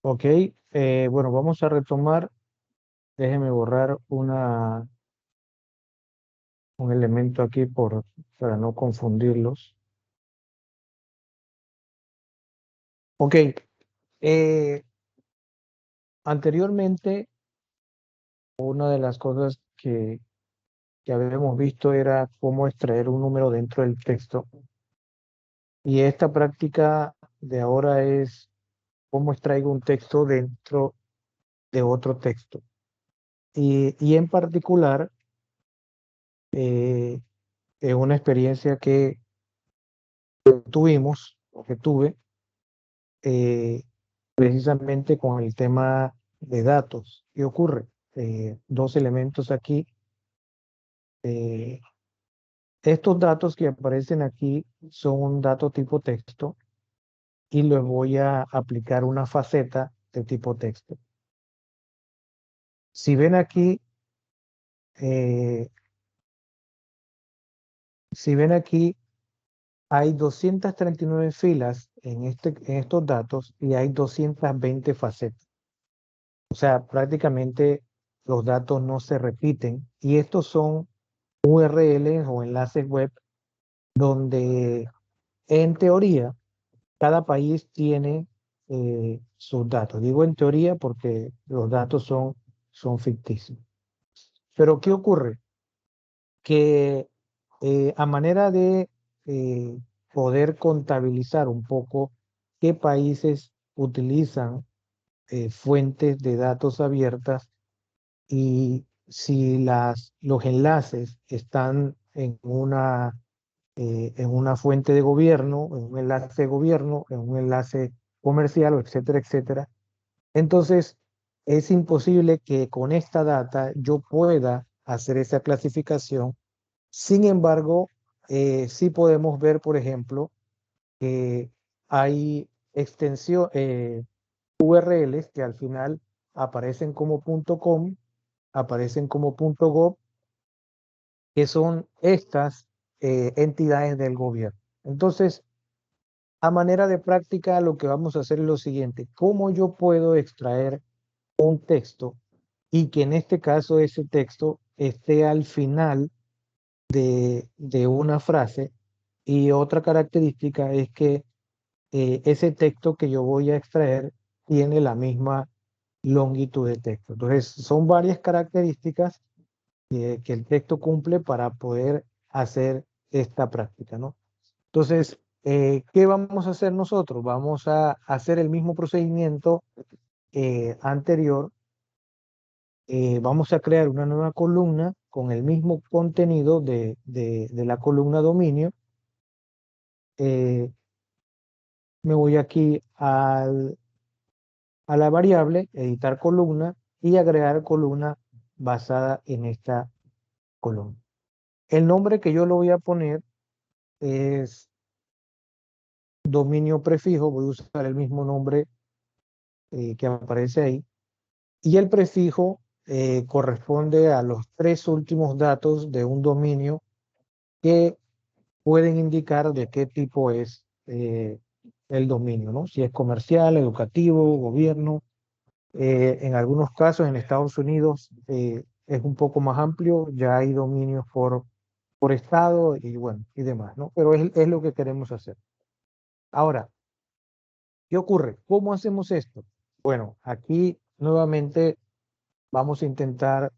Ok, bueno, vamos a retomar. Déjeme borrar un elemento aquí para no confundirlos. Ok, eh, anteriormente una de las cosas que habíamos visto era cómo extraer un número dentro del texto. Y esta práctica de ahora es cómo extraigo un texto dentro de otro texto. Y en particular, eh, es una experiencia que tuvimos o que tuve eh, precisamente con el tema de datos. ¿Qué ocurre? Dos elementos aquí. Eh, Estos datos que aparecen aquí son un dato tipo texto y les voy a aplicar una faceta de tipo texto. Si ven aquí, eh, si ven aquí, hay 239 filas en estos datos y hay 220 facetas. O sea, prácticamente los datos no se repiten y estos son URLs o enlaces web donde en teoría cada país tiene sus datos. Digo en teoría porque los datos son ficticios. Pero ¿qué ocurre? Que a manera de eh, poder contabilizar un poco qué países utilizan fuentes de datos abiertas y si los enlaces están en una fuente de gobierno, en un enlace de gobierno, en un enlace comercial, etcétera, etcétera. Entonces, es imposible que con esta data yo pueda hacer esa clasificación. Sin embargo, sí podemos ver, por ejemplo, que hay extensión, URLs que al final aparecen como .com, aparecen como .gov, que son estas entidades del gobierno. Entonces, a manera de práctica, lo que vamos a hacer es lo siguiente: ¿cómo yo puedo extraer un texto y que en este caso ese texto esté al final de una frase? Y otra característica es que ese texto que yo voy a extraer tiene la misma longitud de texto. Entonces, son varias características que el texto cumple para poder hacer esta práctica, ¿no? Entonces, ¿qué vamos a hacer nosotros? Vamos a hacer el mismo procedimiento anterior. Vamos a crear una nueva columna con el mismo contenido de la columna dominio. Eh, Me voy aquí a la variable, editar columna y agregar columna basada en esta columna. El nombre que yo le voy a poner es dominio prefijo. Voy a usar el mismo nombre que aparece ahí. Y el prefijo corresponde a los tres últimos datos de un dominio que pueden indicar de qué tipo es el dominio, ¿no? Si es comercial, educativo, gobierno. En algunos casos, en Estados Unidos, es un poco más amplio, ya hay dominios por estado y bueno, y demás, ¿no? Pero es lo que queremos hacer. Ahora, ¿qué ocurre? ¿Cómo hacemos esto? Bueno, aquí nuevamente vamos a intentar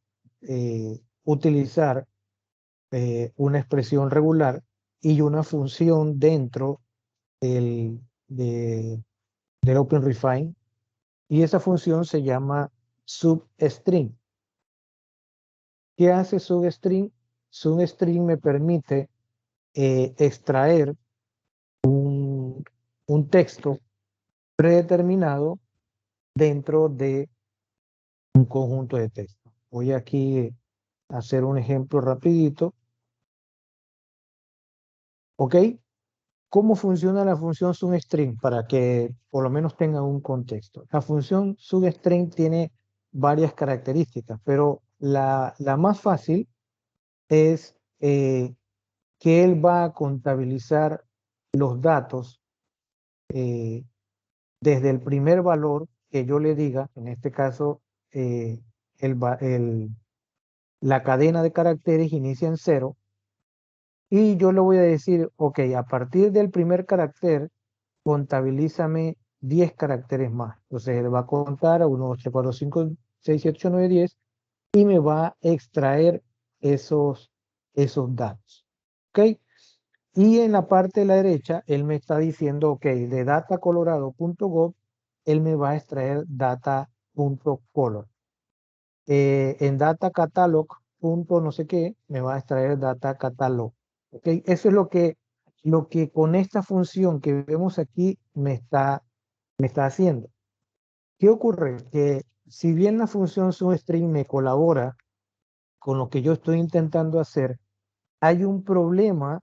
utilizar una expresión regular y una función dentro del, de- del OpenRefine, y esa función se llama substring. ¿Qué hace substring? Substring me permite extraer un texto predeterminado dentro de un conjunto de texto. Voy aquí a hacer un ejemplo rapidito. ¿Ok? ¿Cómo funciona la función substring? Para que por lo menos tengan un contexto. La función substring tiene varias características, pero la más fácil es que él va a contabilizar los datos eh, desde el primer valor que yo le diga, en este caso, el, la cadena de caracteres inicia en 0 y yo le voy a decir, ok, a partir del primer carácter, contabilízame 10 caracteres más. Entonces él va a contar a 1, 2, 3, 4, 5, 6, 7, 8, 9, 10 y me va a extraer esos datos. ¿Ok? Y en la parte de la derecha, él me está diciendo, ok, de datacolorado.gov, él me va a extraer data.color. En data catalog punto no sé qué, me va a extraer data catalog. ¿Ok? Eso es lo que con esta función que vemos aquí me está haciendo. ¿Qué ocurre? Que si bien la función substring me colabora con lo que yo estoy intentando hacer, hay un problema,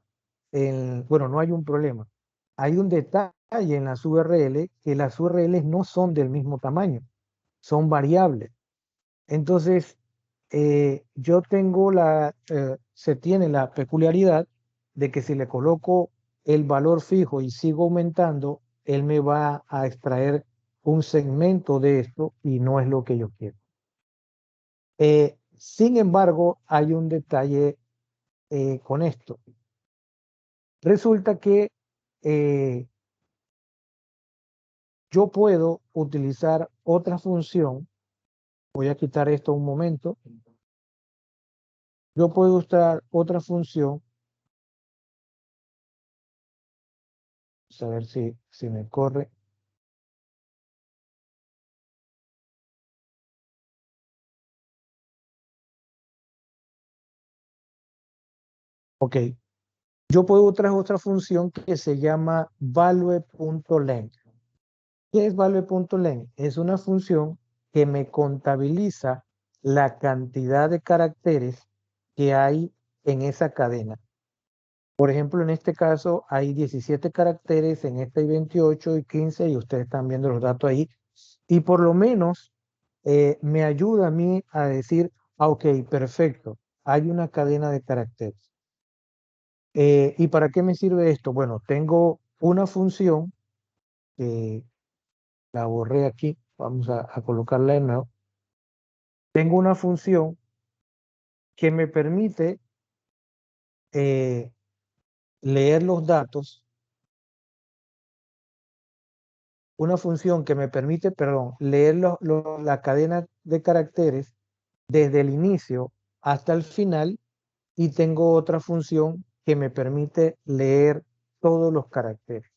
bueno, no hay un problema, hay un detalle en las URL que las URLs no son del mismo tamaño, son variables. Entonces, yo tengo se tiene la peculiaridad de que si le coloco el valor fijo y sigo aumentando, él me va a extraer un segmento de esto y no es lo que yo quiero. Sin embargo, hay un detalle con esto. Resulta que yo puedo utilizar otra función. Voy a quitar esto un momento. Yo puedo usar otra función. Vamos a ver si me corre. Ok. Yo puedo usar otra función que se llama value.length. ¿Qué es value.length? Es una función que me contabiliza la cantidad de caracteres que hay en esa cadena. Por ejemplo, en este caso hay 17 caracteres, en este hay 28 y 15 y ustedes están viendo los datos ahí. Y por lo menos me ayuda a mí a decir, ok, perfecto, hay una cadena de caracteres. ¿Y para qué me sirve esto? Bueno, tengo una función que la borré aquí, vamos a colocarla de nuevo. Tengo una función que me permite leer los datos, una función que me permite, perdón, leer la cadena de caracteres desde el inicio hasta el final y tengo otra función que me permite leer todos los caracteres.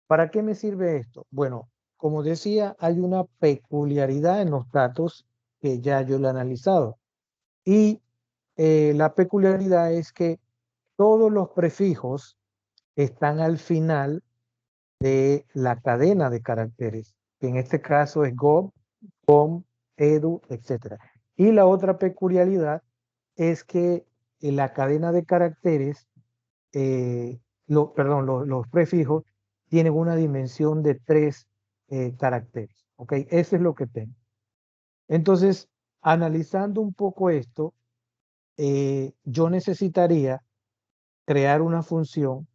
¿Para qué me sirve esto? Bueno, como decía, hay una peculiaridad en los datos que ya yo lo he analizado. Y la peculiaridad es que todos los prefijos están al final de la cadena de caracteres, que en este caso es gov, com, edu, etc. Y la otra peculiaridad es que en la cadena de caracteres, perdón, los prefijos tienen una dimensión de 3 caracteres. ¿Ok? Eso es lo que tengo. Entonces, analizando un poco esto, yo necesitaría crear una función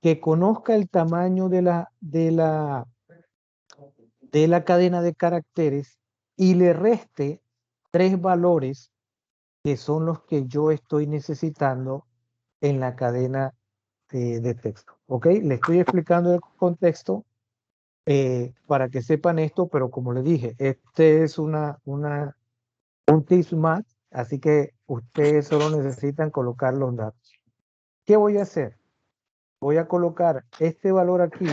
que conozca el tamaño de la cadena de caracteres y le reste 3 valores que son los que yo estoy necesitando en la cadena de texto. ¿Ok? Le estoy explicando el contexto para que sepan esto, pero como les dije, este es un tips más, así que ustedes solo necesitan colocar los datos. ¿Qué voy a hacer? Voy a colocar este valor aquí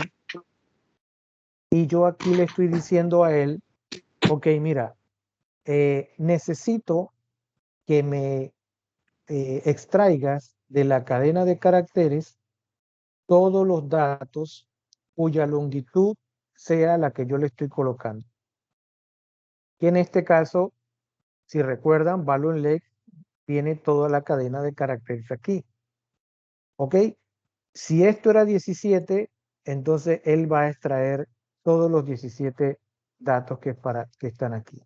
y yo aquí le estoy diciendo a él, ok, mira, necesito que me extraigas de la cadena de caracteres todos los datos cuya longitud sea la que yo le estoy colocando. Que en este caso, si recuerdan, value.length tiene toda la cadena de caracteres aquí. ¿Ok? Si esto era 17, entonces él va a extraer todos los 17 datos que están aquí.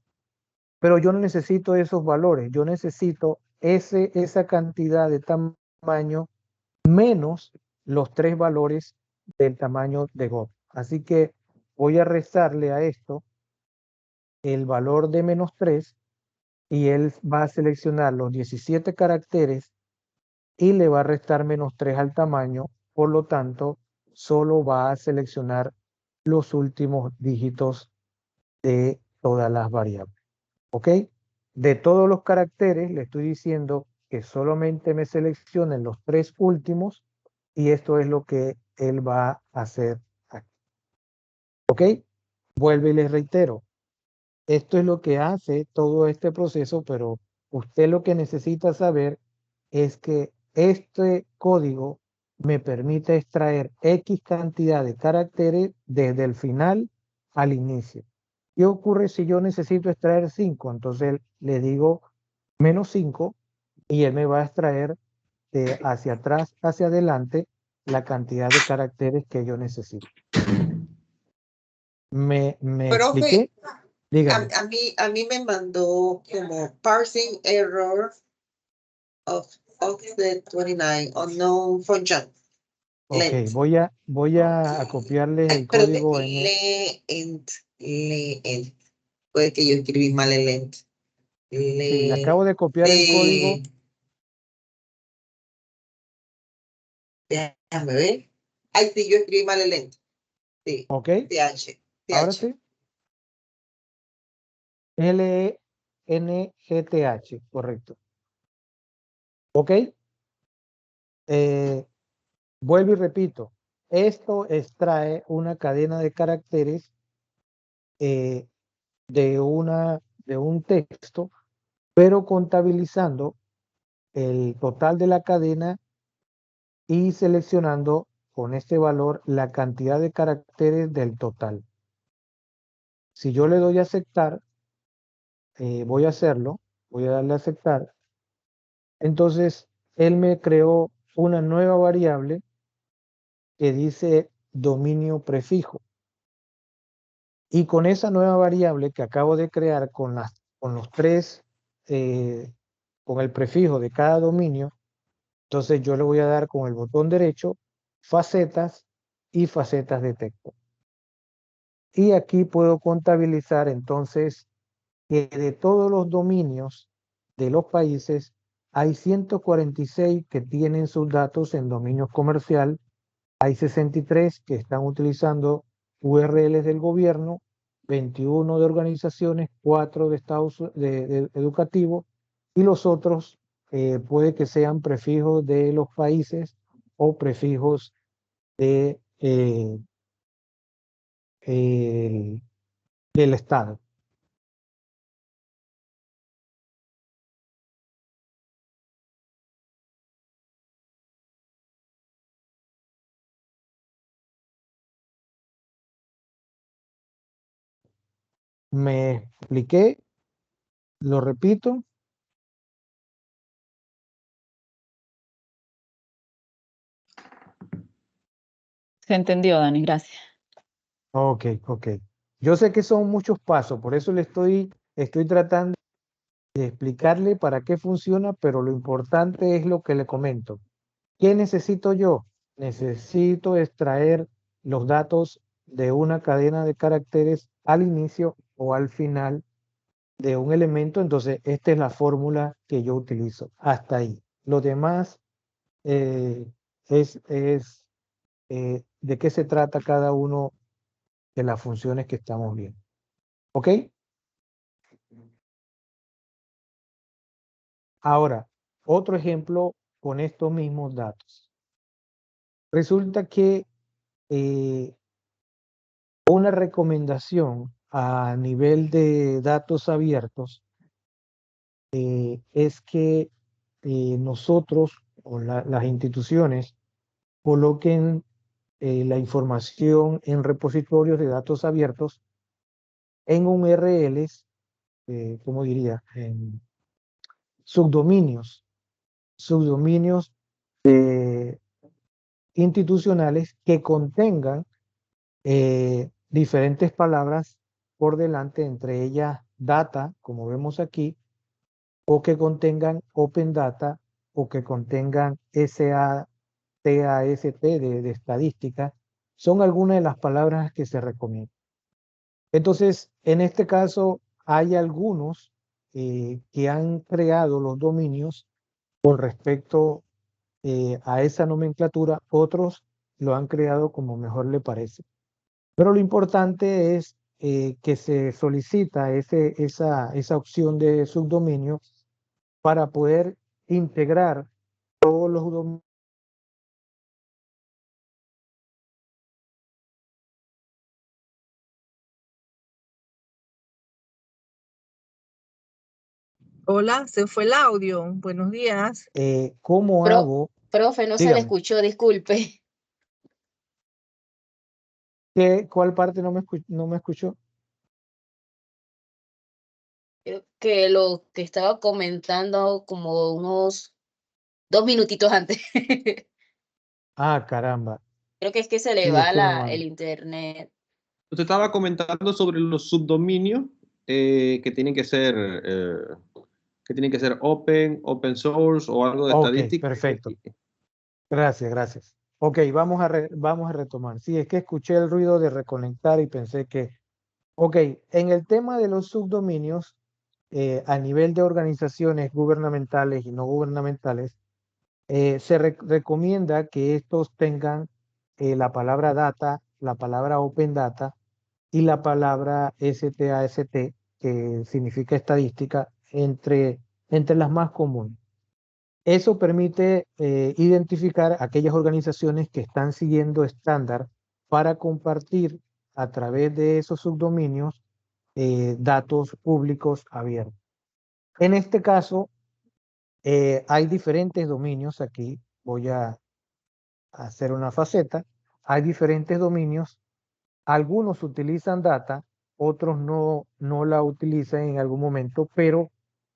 Pero yo no necesito esos valores, yo necesito esa cantidad de tamaño menos los 3 valores del tamaño de GOP. Así que voy a restarle a esto el valor de -3 y él va a seleccionar los 17 caracteres y le va a restar -3 al tamaño, por lo tanto, solo va a seleccionar los últimos dígitos de todas las variables. ¿Ok? De todos los caracteres, le estoy diciendo que solamente me seleccionen los 3 últimos y esto es lo que él va a hacer aquí. ¿Ok? Vuelvo y les reitero, esto es lo que hace todo este proceso, pero usted lo que necesita saber es que este código me permite extraer X cantidad de caracteres desde el final al inicio. ¿Qué ocurre si yo necesito extraer 5? Entonces le digo -5 y él me va a extraer de hacia atrás hacia adelante la cantidad de caracteres que yo necesito. ¿Me Profe, expliqué? Dígame. a mí me mandó como parsing error of the 29 unknown function. Ok, Length. voy a copiarles el Espérate, código en... length. Puede que yo escribí mal el length. Sí, le acabo de copiar el código. Déjame ver. Ay, sí, yo escribí mal el length. Sí, Ok, TH. ahora sí. LENGTH, correcto. Ok, vuelvo y repito. Esto extrae una cadena de caracteres eh, de un texto, pero contabilizando el total de la cadena y seleccionando con este valor la cantidad de caracteres del total. Si yo le doy a aceptar, voy a hacerlo, voy a darle a aceptar. Entonces, él me creó una nueva variable que dice dominio prefijo. Y con esa nueva variable que acabo de crear con los tres, con el prefijo de cada dominio, entonces yo le voy a dar con el botón derecho facetas y facetas de texto. Y aquí puedo contabilizar entonces que de todos los dominios de los países hay 146 que tienen sus datos en dominio comercial, hay 63 que están utilizando URLs del gobierno, 21 de organizaciones, 4 de estados educativos y los otros puede que sean prefijos de los países o prefijos de, del estado. Me expliqué, lo repito. Se entendió, Dani, gracias. Ok, ok. Yo sé que son muchos pasos, por eso estoy tratando de explicarle para qué funciona, pero lo importante es lo que le comento. ¿Qué necesito yo? Necesito extraer los datos de una cadena de caracteres al inicio o al final de un elemento. Entonces, esta es la fórmula que yo utilizo. Hasta ahí. Lo demás eh, es de qué se trata cada uno de las funciones que estamos viendo. ¿Ok? Ahora, otro ejemplo con estos mismos datos. Resulta que una recomendación a nivel de datos abiertos es que nosotros o las instituciones coloquen la información en repositorios de datos abiertos en URLs, ¿cómo diría? En subdominios institucionales que contengan diferentes palabras por delante, entre ellas data, como vemos aquí, o que contengan open data o que contengan SATAST de estadística, son algunas de las palabras que se recomiendan. Entonces, en este caso, hay algunos que han creado los dominios con respecto a esa nomenclatura, otros lo han creado como mejor le parece. Pero lo importante es que se solicita esa opción de subdominio para poder integrar todos los dominios. Hola, se fue el audio. Buenos días. ¿Cómo hago? Profe, no se le Dígame, escuchó, disculpe. ¿cuál parte no me escuchó? Creo que lo que estaba comentando como unos 2 minutitos antes. Ah, caramba. Creo que es que se le Sí, va es que no. el internet. Usted estaba comentando sobre los subdominios que tienen que ser open source o algo de Ok, estadística. perfecto. Gracias. Ok, vamos a retomar. Sí, es que escuché el ruido de reconectar y pensé que... Ok, en el tema de los subdominios, a nivel de organizaciones gubernamentales y no gubernamentales, se recomienda que estos tengan la palabra data, la palabra open data y la palabra STAST, que significa estadística, entre las más comunes. Eso permite identificar aquellas organizaciones que están siguiendo estándar para compartir a través de esos subdominios datos públicos abiertos. En este caso, hay diferentes dominios aquí. Voy a hacer una faceta. Hay diferentes dominios. Algunos utilizan data, otros no la utilizan en algún momento, pero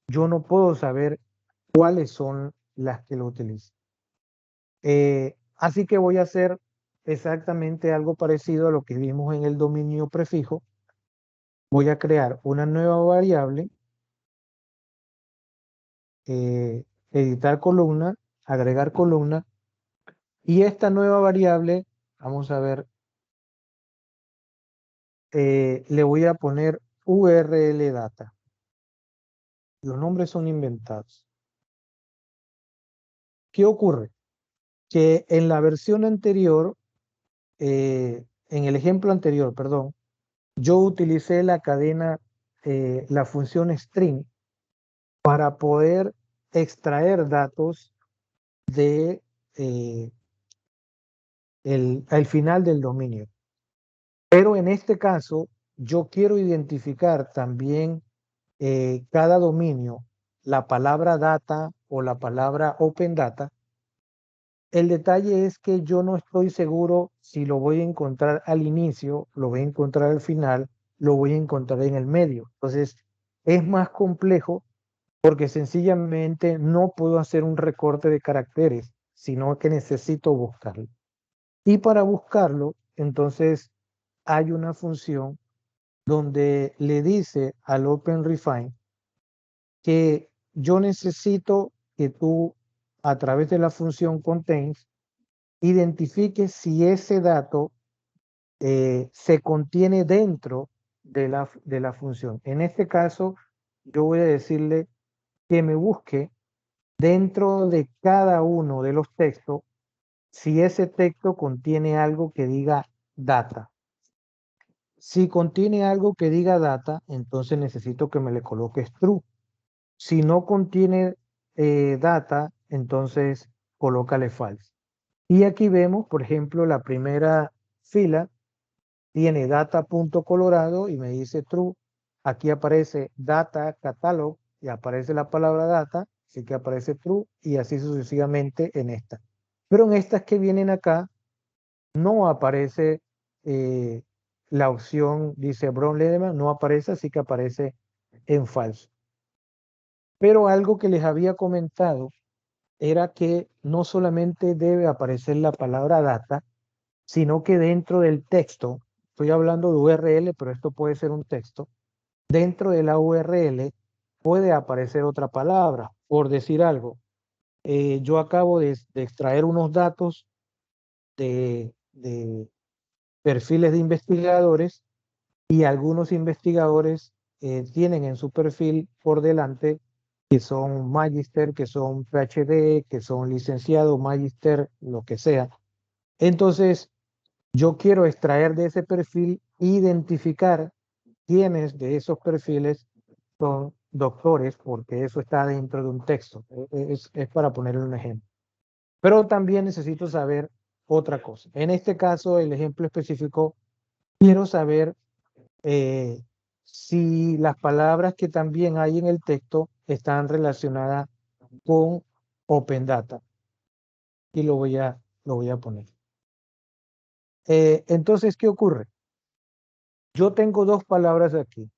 yo no puedo saber cuáles son las que lo utilizan. Así que voy a hacer exactamente algo parecido a lo que vimos en el dominio prefijo. Voy a crear una nueva variable, editar columna, agregar columna, y esta nueva variable, vamos a ver, le voy a poner URL data. Los nombres son inventados. ¿Qué ocurre? Que en la versión anterior, en el ejemplo anterior, perdón, yo utilicé la cadena, la función string para poder extraer datos de el final del dominio. Pero en este caso, yo quiero identificar también cada dominio, la palabra data o la palabra open data. El detalle es que yo no estoy seguro si lo voy a encontrar al inicio, lo voy a encontrar al final, lo voy a encontrar en el medio. Entonces, es más complejo porque sencillamente no puedo hacer un recorte de caracteres, sino que necesito buscarlo. Y para buscarlo, entonces hay una función donde le dice al OpenRefine que yo necesito que tú, a través de la función contains, identifiques si ese dato se contiene dentro de la función. En este caso, yo voy a decirle que me busque dentro de cada uno de los textos si ese texto contiene algo que diga data. Si contiene algo que diga data, entonces necesito que me le coloques true. Si no contiene data, entonces colócale false. Y aquí vemos, por ejemplo, la primera fila tiene data.colorado y me dice true. Aquí aparece data catalog y aparece la palabra data, así que aparece true y así sucesivamente en esta. Pero en estas que vienen acá no aparece la opción, dice Brown Lederman, no aparece, así que aparece en falso. Pero algo que les había comentado era que no solamente debe aparecer la palabra data, sino que dentro del texto, estoy hablando de URL, pero esto puede ser un texto, dentro de la URL puede aparecer otra palabra, por decir algo. Yo acabo de extraer unos datos de perfiles de investigadores y algunos investigadores tienen en su perfil por delante que son Magister, que son PhD, que son licenciado, Magister, lo que sea. Entonces, yo quiero extraer de ese perfil, identificar quiénes de esos perfiles son doctores, porque eso está dentro de un texto. Es para ponerle un ejemplo. Pero también necesito saber otra cosa. En este caso, el ejemplo específico, quiero saber si las palabras que también hay en el texto están relacionadas con Open Data. Y lo voy a poner. Entonces, ¿qué ocurre? Yo tengo dos palabras aquí.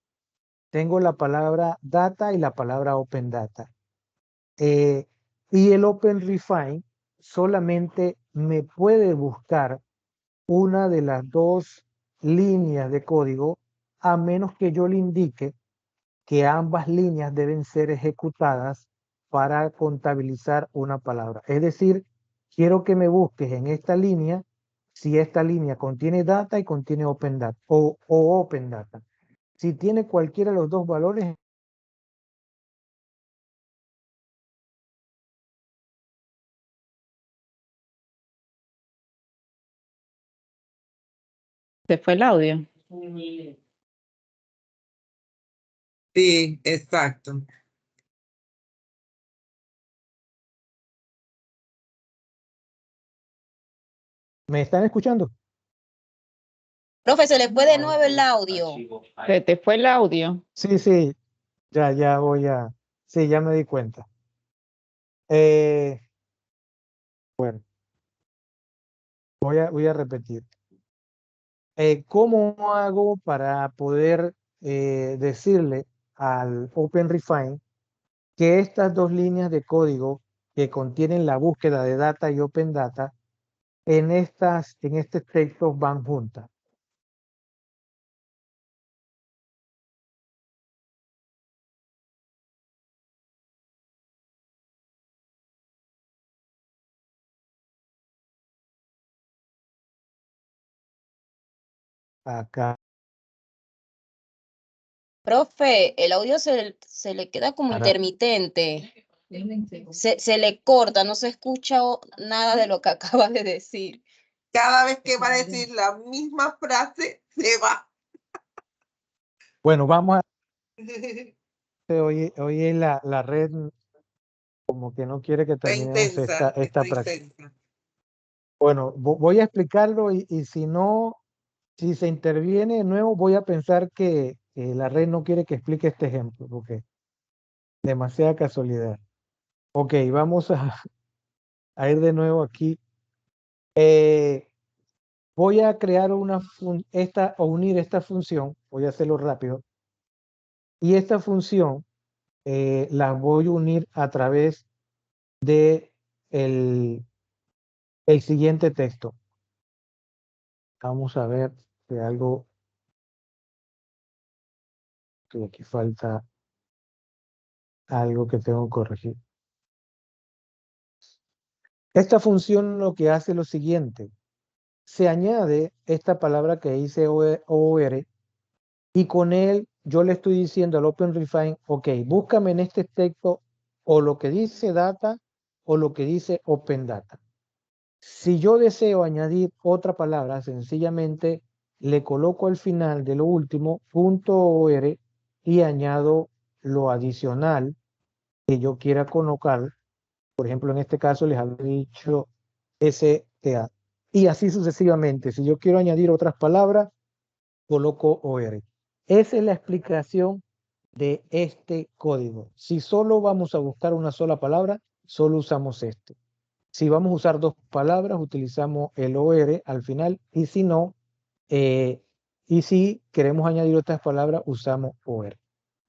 Tengo la palabra data y la palabra Open Data. Y el Open Refine solamente me puede buscar una de las dos líneas de código, a menos que yo le indique que ambas líneas deben ser ejecutadas para contabilizar una palabra. Es decir, quiero que me busques en esta línea si esta línea contiene data y contiene Open Data o Open Data. Si tiene cualquiera de los dos valores, Se fue el audio. Sí, exacto. ¿me están escuchando? Profe, se le fue de nuevo el audio. Se te fue el audio. Sí, sí, ya voy a, sí, ya me di cuenta. Bueno, voy a repetir. ¿Cómo hago para poder decirle al OpenRefine que estas dos líneas de código que contienen la búsqueda de data y Open Data en este texto van juntas? Acá. Profe, el audio se le queda como Para- intermitente. Se le corta, no se escucha nada de lo que acaba de decir. Cada vez que va a decir la misma frase, se va. Bueno, vamos a hoy la red como que no quiere que Está terminemos intensa, esta está práctica. intensa. Bueno, voy a explicarlo y si no, si se interviene de nuevo, voy a pensar que la red no quiere que explique este ejemplo, porque demasiada casualidad. Ok, vamos a ir de nuevo aquí. Voy a crear o unir esta función, voy a hacerlo rápido, y esta función la voy a unir a través de el siguiente texto. Vamos a ver si algo que aquí falta algo que tengo que corregir. Esta función lo que hace es lo siguiente. Se añade esta palabra que dice OR y con él yo le estoy diciendo al OpenRefine, ok, búscame en este texto o lo que dice data o lo que dice Open Data. Si yo deseo añadir otra palabra, sencillamente le coloco al final de lo último .or y añado lo adicional que yo quiera colocar. Por ejemplo, en este caso les había dicho STA. Y así sucesivamente. Si yo quiero añadir otras palabras, coloco OR. Esa es la explicación de este código. Si solo vamos a buscar una sola palabra, solo usamos este. Si vamos a usar dos palabras, utilizamos el OR al final. Y si no, y si queremos añadir otras palabras, usamos OR.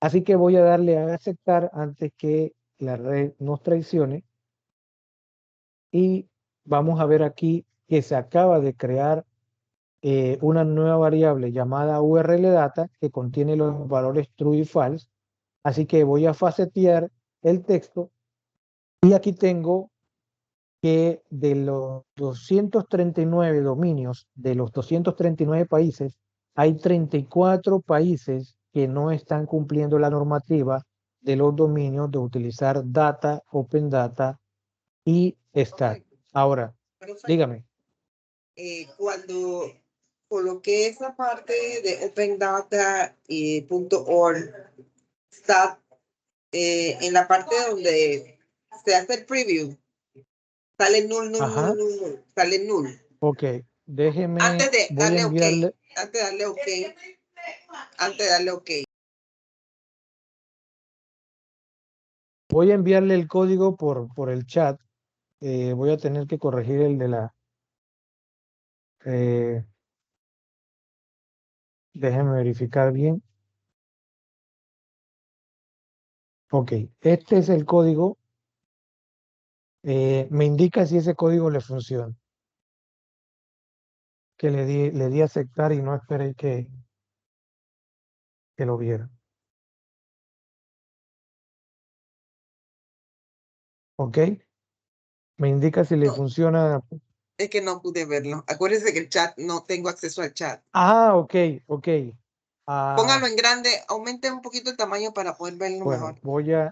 Así que voy a darle a aceptar antes que la red nos traicione. Y vamos a ver aquí que se acaba de crear una nueva variable llamada URLData que contiene los valores true y false. Así que voy a facetear el texto y aquí tengo que de los 239 dominios de los 239 países, hay 34 países que no están cumpliendo la normativa de los dominios de utilizar data, open data y stat. Ahora, Perfecto. dígame. Cuando coloqué esa parte de Open Data y .org, está en la parte donde se hace el preview, sale null, null, Ajá. null, null, null, sale null. Ok, déjeme, Antes de voy a darle OK, enviarle, antes de darle OK, antes de darle OK. voy a enviarle el código por el chat. Voy a tener que corregir el de la... déjeme verificar bien. Ok, este es el código. Me indica si ese código le funciona. Que le di a aceptar y no esperé que lo viera. Ok, me indica si le No. funciona. Es que no pude verlo. Acuérdense que el chat, no tengo acceso al chat. Ah, ok, ok. Póngalo en grande, aumente un poquito el tamaño para poder verlo Bueno, mejor.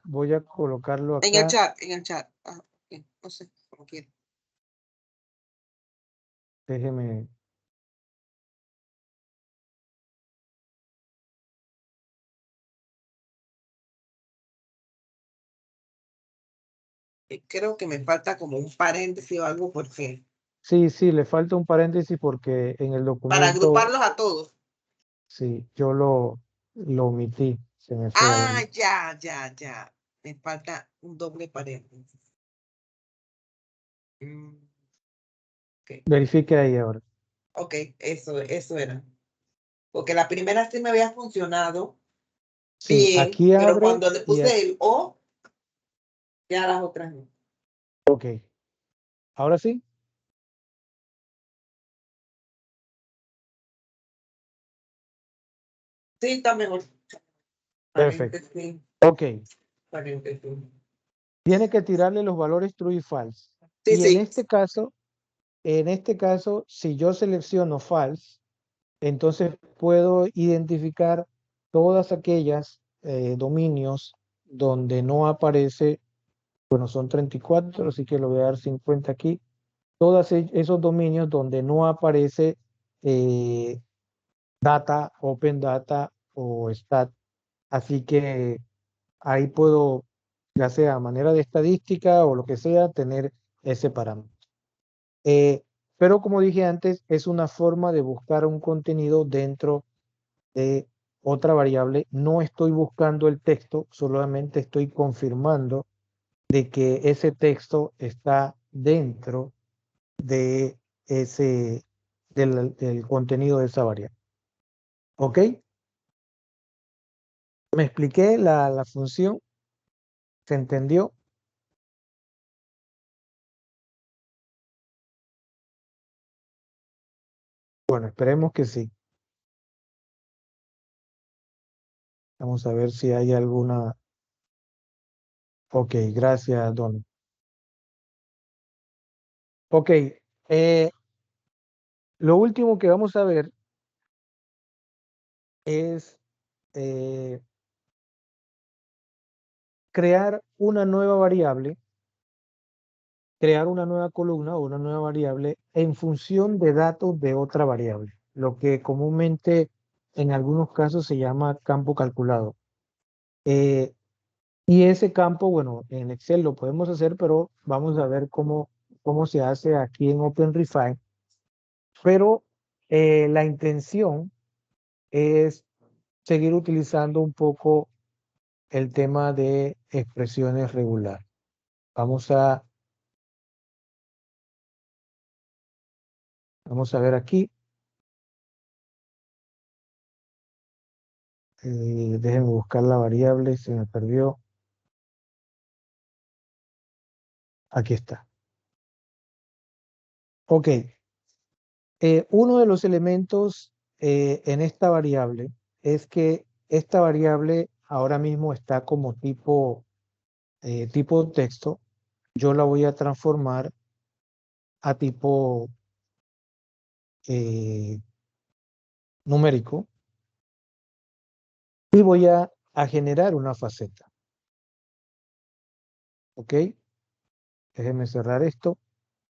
voy a colocarlo En el acá. chat, en el chat. Ah, ok, no sé, como quiera. Déjeme. Creo que me falta como un paréntesis o algo porque Sí, sí, le falta un paréntesis porque en el para documento, agruparlos a todos. sí, yo lo omití. Se me fue Ah, ahí. ya. Me falta un doble paréntesis. Verifique ahí ahora. Ok, eso era. Porque la primera sí me había funcionado Sí, bien, aquí pero abre cuando le y puse el O, ya las otras no. ok. Ahora sí. Sí, está mejor. Perfecto. Paréntesis, Ok. paréntesis. Tiene que tirarle los valores true y false. Sí, Y sí. en este caso, si yo selecciono false, entonces puedo identificar todas aquellas dominios donde no aparece, bueno, son 34, así que le voy a dar 50 aquí. Todos esos dominios donde no aparece eh, data, open data o stat. Así que ahí puedo, ya sea a manera de estadística o lo que sea, tener ese parámetro. Pero como dije antes, es una forma de buscar un contenido dentro de otra variable. No estoy buscando el texto, solamente estoy confirmando de que ese texto está dentro de del contenido de esa variable. ¿Ok? ¿Me expliqué la función? ¿Se entendió? Bueno, esperemos que sí. Vamos a ver si hay alguna. Ok, gracias, Don. Ok, lo último que vamos a ver es crear una nueva variable, crear una nueva columna o una nueva variable en función de datos de otra variable, lo que comúnmente en algunos casos se llama campo calculado. Y ese campo, bueno, en Excel lo podemos hacer, pero vamos a ver cómo se hace aquí en OpenRefine. Pero la intención es seguir utilizando un poco el tema de expresiones regulares. Vamos a ver aquí. Déjenme buscar la variable, se me perdió. Aquí está. Ok. Uno de los elementos en esta variable es que esta variable ahora mismo está como tipo texto. Yo la voy a transformar a tipo numérico. y voy a generar una faceta. ¿Ok? Déjenme cerrar esto.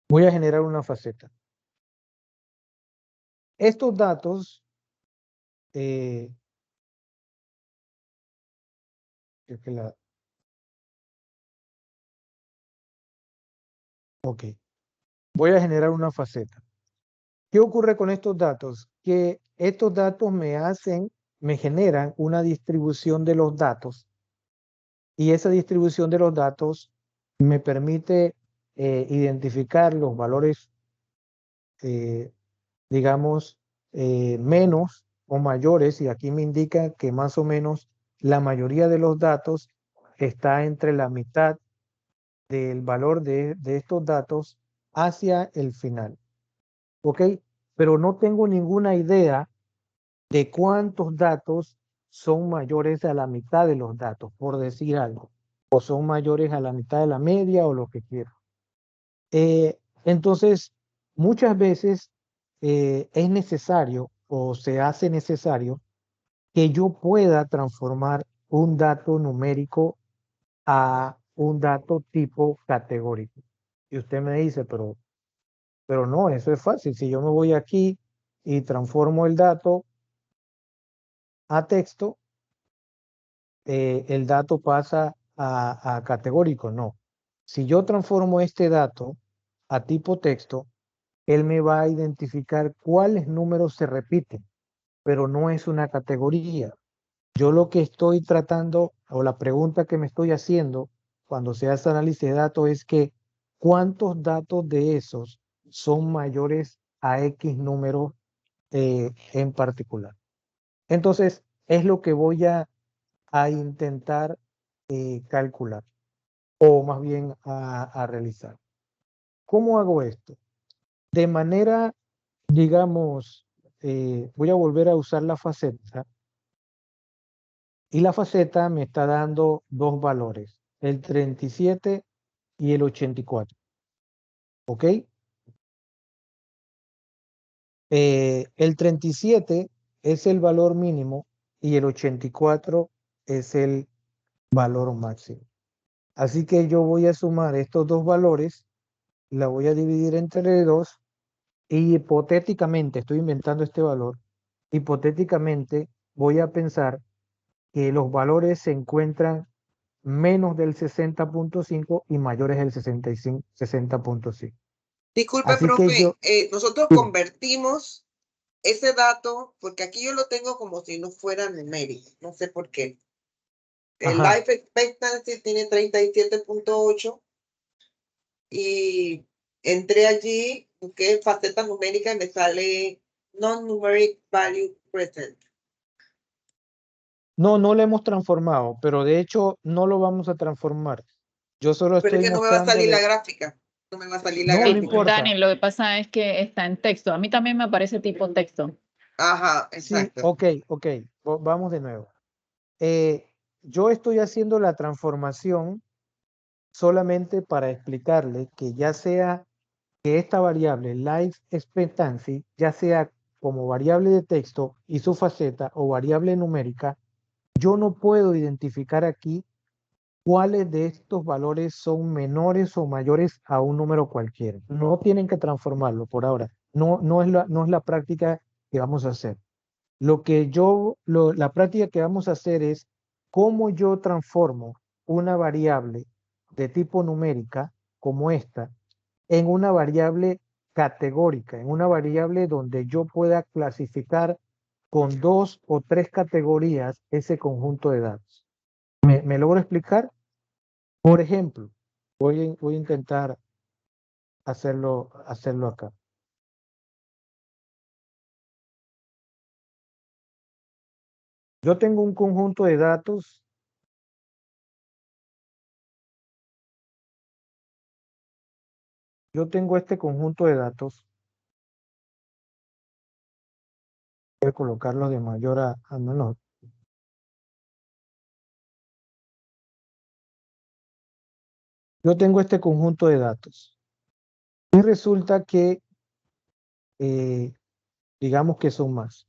Voy a generar una faceta. Estos datos, creo que ok, voy a generar una faceta. ¿Qué ocurre con estos datos? Que estos datos me generan una distribución de los datos, y esa distribución de los datos me permite identificar los valores, eh, digamos, menos o mayores, y aquí me indica que más o menos la mayoría de los datos está entre la mitad del valor de estos datos hacia el final. ¿Ok? Pero no tengo ninguna idea de cuántos datos son mayores a la mitad de los datos, por decir algo, o son mayores a la mitad de la media o lo que quiera. Entonces, muchas veces es necesario o se hace necesario que yo pueda transformar un dato numérico a un dato tipo categórico. Y usted me dice, pero no, eso es fácil. Si yo me voy aquí y transformo el dato a texto, el dato pasa a categórico. No. Si yo transformo este dato a tipo texto, él me va a identificar cuáles números se repiten, pero no es una categoría. Yo lo que estoy tratando, o la pregunta que me estoy haciendo cuando se hace análisis de datos, es que cuántos datos de esos son mayores a X números en particular. Entonces, es lo que voy a intentar calcular, o más bien a realizar. ¿Cómo hago esto? De manera, digamos, voy a volver a usar la faceta, y la faceta me está dando dos valores, el 37 y el 84. ¿Ok? El 37 es el valor mínimo y el 84 es el valor máximo. Así que yo voy a sumar estos dos valores, la voy a dividir entre 2, y hipotéticamente, estoy inventando este valor, hipotéticamente voy a pensar que los valores se encuentran menos del 60.5 y mayores del 60.5. Disculpe, Así que yo, profe, nosotros convertimos ese dato, porque aquí yo lo tengo como si no fuera numérico, no sé por qué. El ajá, life expectancy tiene 37.8 y entré allí, busqué faceta numérica y me sale non-numeric value present. no lo hemos transformado, pero de hecho no lo vamos a transformar. Yo solo Pero es estoy que no me va a salir la mostrándole, gráfica. No me va a salir la no Sí, gráfica. importa. Dani, lo que pasa es que está en texto. A mí también me aparece tipo texto. Ajá, Sí, exacto. ok, vamos de nuevo. Yo estoy haciendo la transformación solamente para explicarle que ya sea que esta variable life expectancy, ya sea como variable de texto y su faceta, o variable numérica, yo no puedo identificar aquí cuáles de estos valores son menores o mayores a un número cualquiera. No tienen que transformarlo por ahora. No es la práctica que vamos a hacer. La práctica que vamos a hacer es cómo yo transformo una variable de tipo numérica como esta en una variable categórica, en una variable donde yo pueda clasificar con 2 o 3 categorías ese conjunto de datos. ¿Me logro explicar? Por ejemplo, voy a intentar hacerlo acá. Yo tengo un conjunto de datos. Yo tengo este conjunto de datos. Voy a colocarlo de mayor a menor. Yo tengo este conjunto de datos. Y resulta que, digamos que son más.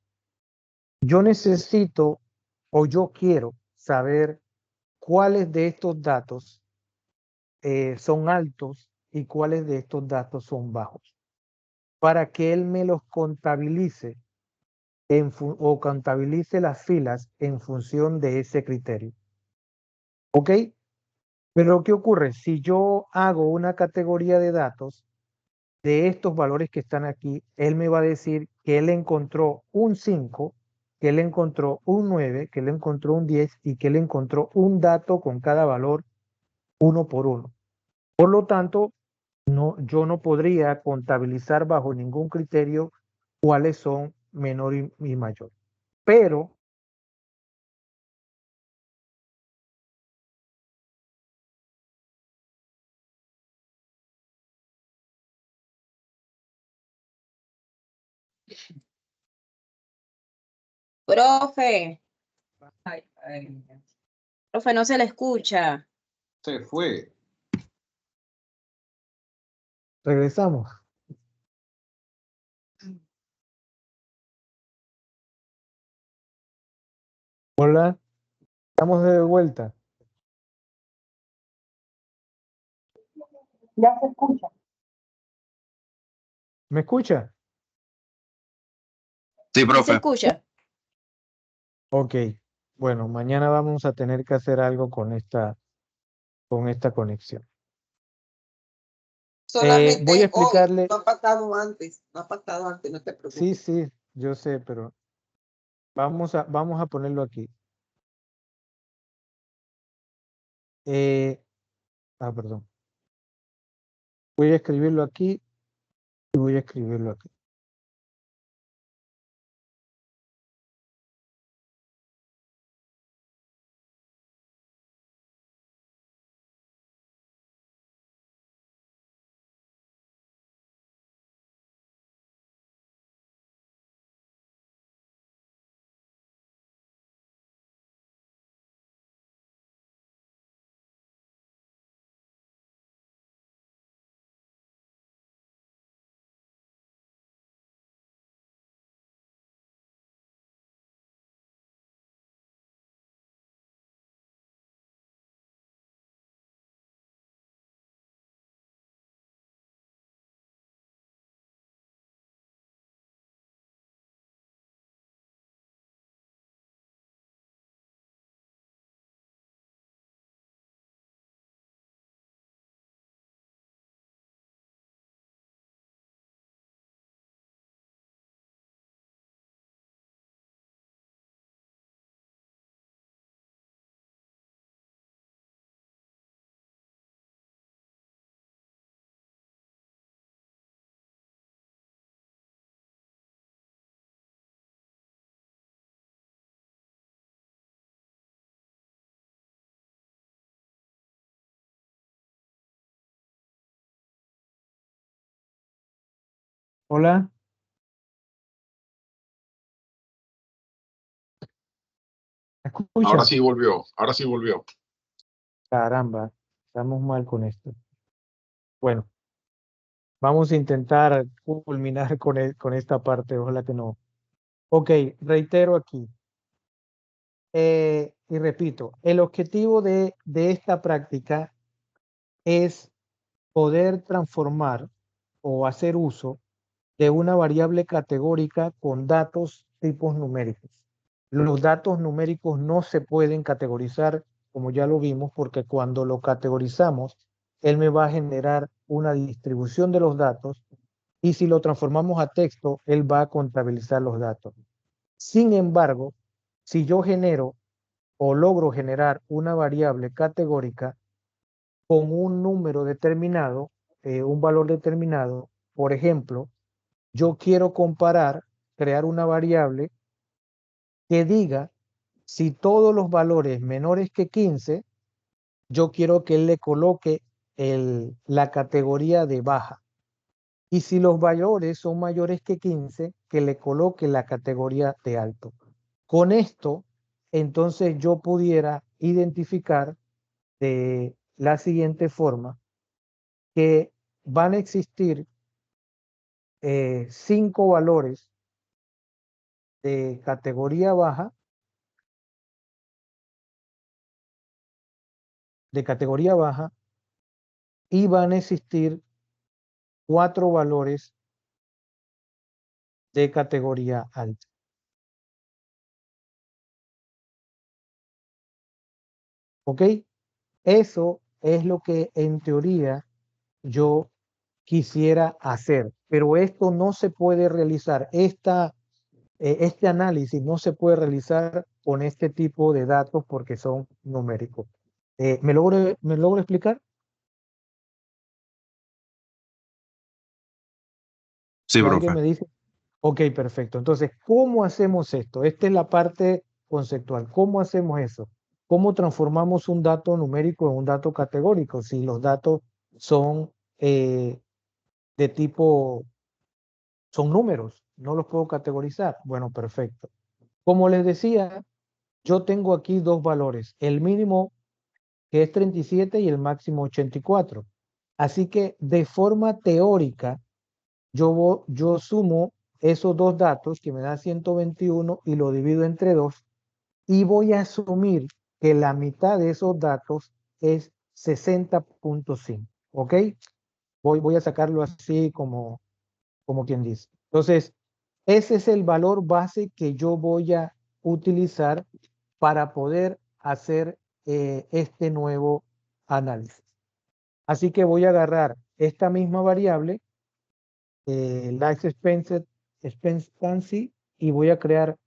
Yo necesito o yo quiero saber cuáles de estos datos son altos y cuáles de estos datos son bajos, para que él me los contabilice o contabilice las filas en función de ese criterio. ¿Ok? Pero ¿qué ocurre? Si yo hago una categoría de datos de estos valores que están aquí, él me va a decir que él encontró un 5, que él encontró un 9, que él encontró un 10 y que él encontró un dato con cada valor uno por uno. Por lo tanto, yo no podría contabilizar bajo ningún criterio cuáles son menor y mayor. Pero Profe, profe, no se le escucha. Se fue. regresamos. Hola, estamos de vuelta. Ya se escucha. ¿Me escucha? Sí, ¿Sí se profe. escucha? Ok. Bueno, mañana vamos a tener que hacer algo con esta conexión. Solamente voy a hoy, explicarle. no ha pasado antes, no te Sí, preocupes. sí, yo sé, pero vamos a ponerlo aquí. Perdón. Voy a escribirlo aquí y voy a escribirlo aquí. Hola. ¿Me escucha? Ahora sí volvió. Caramba, estamos mal con esto. Bueno, vamos a intentar culminar con esta parte, ojalá que no. Ok, reitero aquí. Y repito, el objetivo de esta práctica es poder transformar o hacer uso de una variable categórica con datos tipos numéricos. Los datos numéricos no se pueden categorizar, como ya lo vimos, porque cuando lo categorizamos, él me va a generar una distribución de los datos y si lo transformamos a texto, él va a contabilizar los datos. Sin embargo, si yo genero o logro generar una variable categórica con un número determinado, un valor determinado, por ejemplo, yo quiero crear una variable que diga si todos los valores menores que 15, yo quiero que él le coloque la categoría de baja. Y si los valores son mayores que 15, que le coloque la categoría de alto. Con esto, entonces yo pudiera identificar de la siguiente forma que van a existir 5 valores de categoría baja de categoría baja y van a existir 4 valores de categoría alta. ¿Ok? Eso es lo que en teoría yo quisiera hacer, pero esto no se puede realizar. Este análisis no se puede realizar con este tipo de datos porque son numéricos. ¿Me logro explicar? Sí, Si profe. alguien me dice, ok, perfecto. Entonces, ¿cómo hacemos esto? Esta es la parte conceptual. ¿Cómo hacemos eso? ¿Cómo transformamos un dato numérico en un dato categórico si los datos son de tipo, son números? No los puedo categorizar. Bueno, perfecto. Como les decía, yo tengo aquí 2 valores, el mínimo que es 37 y el máximo 84. Así que de forma teórica, yo sumo esos 2 datos que me da 121 y lo divido entre 2 y voy a asumir que la mitad de esos datos es 60.5. ¿Ok? Voy a sacarlo así como quien dice. Entonces, ese es el valor base que yo voy a utilizar para poder hacer este nuevo análisis. Así que voy a agarrar esta misma variable, Life Expectancy, y voy a crear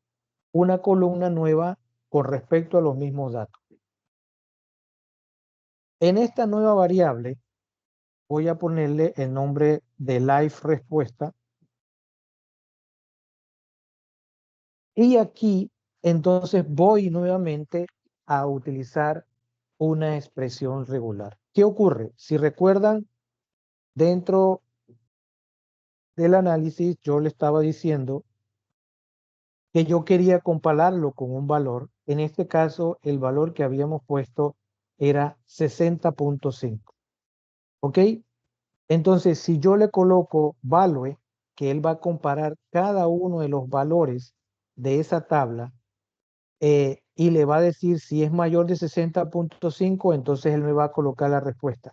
una columna nueva con respecto a los mismos datos. En esta nueva variable voy a ponerle el nombre de Life Respuesta. Y aquí entonces voy nuevamente a utilizar una expresión regular. ¿Qué ocurre? Si recuerdan, dentro del análisis yo le estaba diciendo que yo quería compararlo con un valor. En este caso, el valor que habíamos puesto era 60.5. ¿Ok? Entonces, si yo le coloco value, que él va a comparar cada uno de los valores de esa tabla, y le va a decir si es mayor de 60.5, entonces él me va a colocar la respuesta.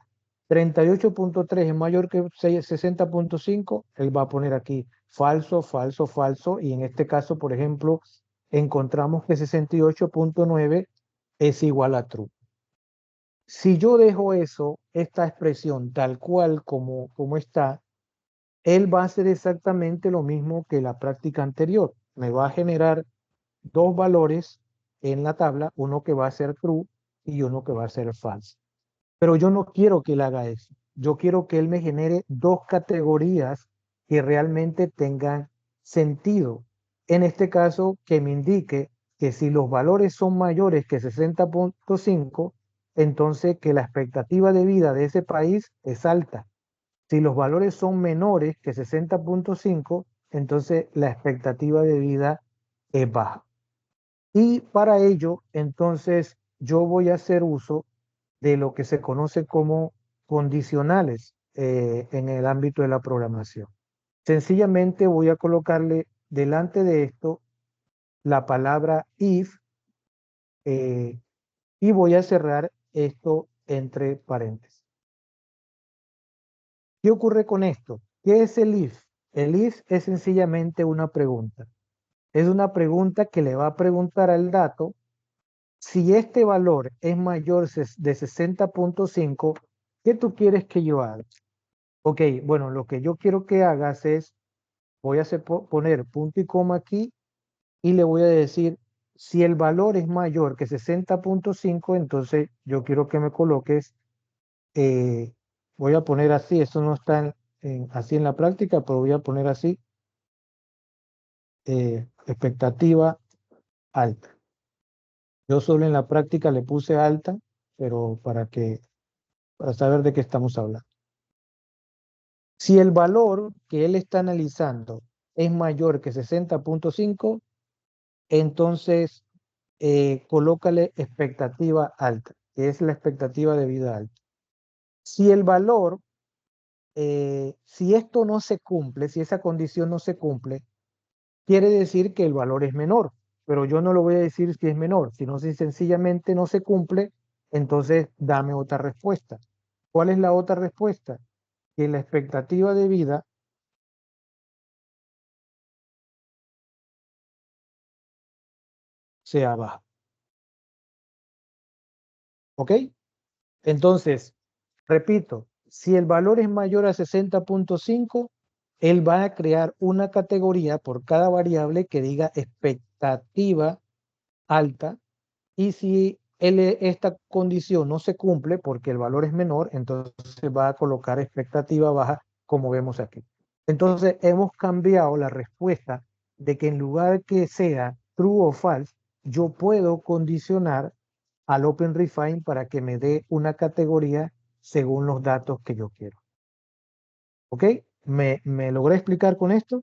38.3 es mayor que 60.5, él va a poner aquí falso, falso, falso, y en este caso, por ejemplo, encontramos que 68.9 es igual a true. Si yo dejo esta expresión tal cual como está, él va a hacer exactamente lo mismo que la práctica anterior. Me va a generar 2 valores en la tabla, uno que va a ser true y uno que va a ser false. Pero yo no quiero que él haga eso. Yo quiero que él me genere 2 categorías que realmente tengan sentido. En este caso, que me indique que si los valores son mayores que 60.5, entonces que la expectativa de vida de ese país es alta. Si los valores son menores que 60.5, entonces la expectativa de vida es baja. Y para ello, entonces, yo voy a hacer uso de lo que se conoce como condicionales en el ámbito de la programación. Sencillamente voy a colocarle delante de esto la palabra if y voy a cerrar esto entre paréntesis. ¿Qué ocurre con esto? ¿Qué es el if? El if es sencillamente una pregunta. Es una pregunta que le va a preguntar al dato si este valor es mayor de 60.5, ¿qué tú quieres que yo haga? Ok, bueno, lo que yo quiero que hagas es, voy a poner punto y coma aquí y le voy a decir, si el valor es mayor que 60.5, entonces yo quiero que me coloques, voy a poner así, esto no está así en la práctica, pero voy a poner así, expectativa alta. Yo solo en la práctica le puse alta, pero para saber de qué estamos hablando. Si el valor que él está analizando es mayor que 60.5, entonces colócale expectativa alta, que es la expectativa de vida alta. Si el valor, si esto no se cumple, si esa condición no se cumple, quiere decir que el valor es menor, pero yo no lo voy a decir si es menor, sino si sencillamente no se cumple, entonces dame otra respuesta. ¿Cuál es la otra respuesta? Que la expectativa de vida sea baja. ¿Ok? Entonces, repito, si el valor es mayor a 60.5, él va a crear una categoría por cada variable que diga expectativa alta, y si esta condición no se cumple porque el valor es menor, entonces va a colocar expectativa baja, como vemos aquí. Entonces hemos cambiado la respuesta de que en lugar que sea true o false, yo puedo condicionar al OpenRefine para que me dé una categoría según los datos que yo quiero. ¿Ok? ¿Me logré explicar con esto?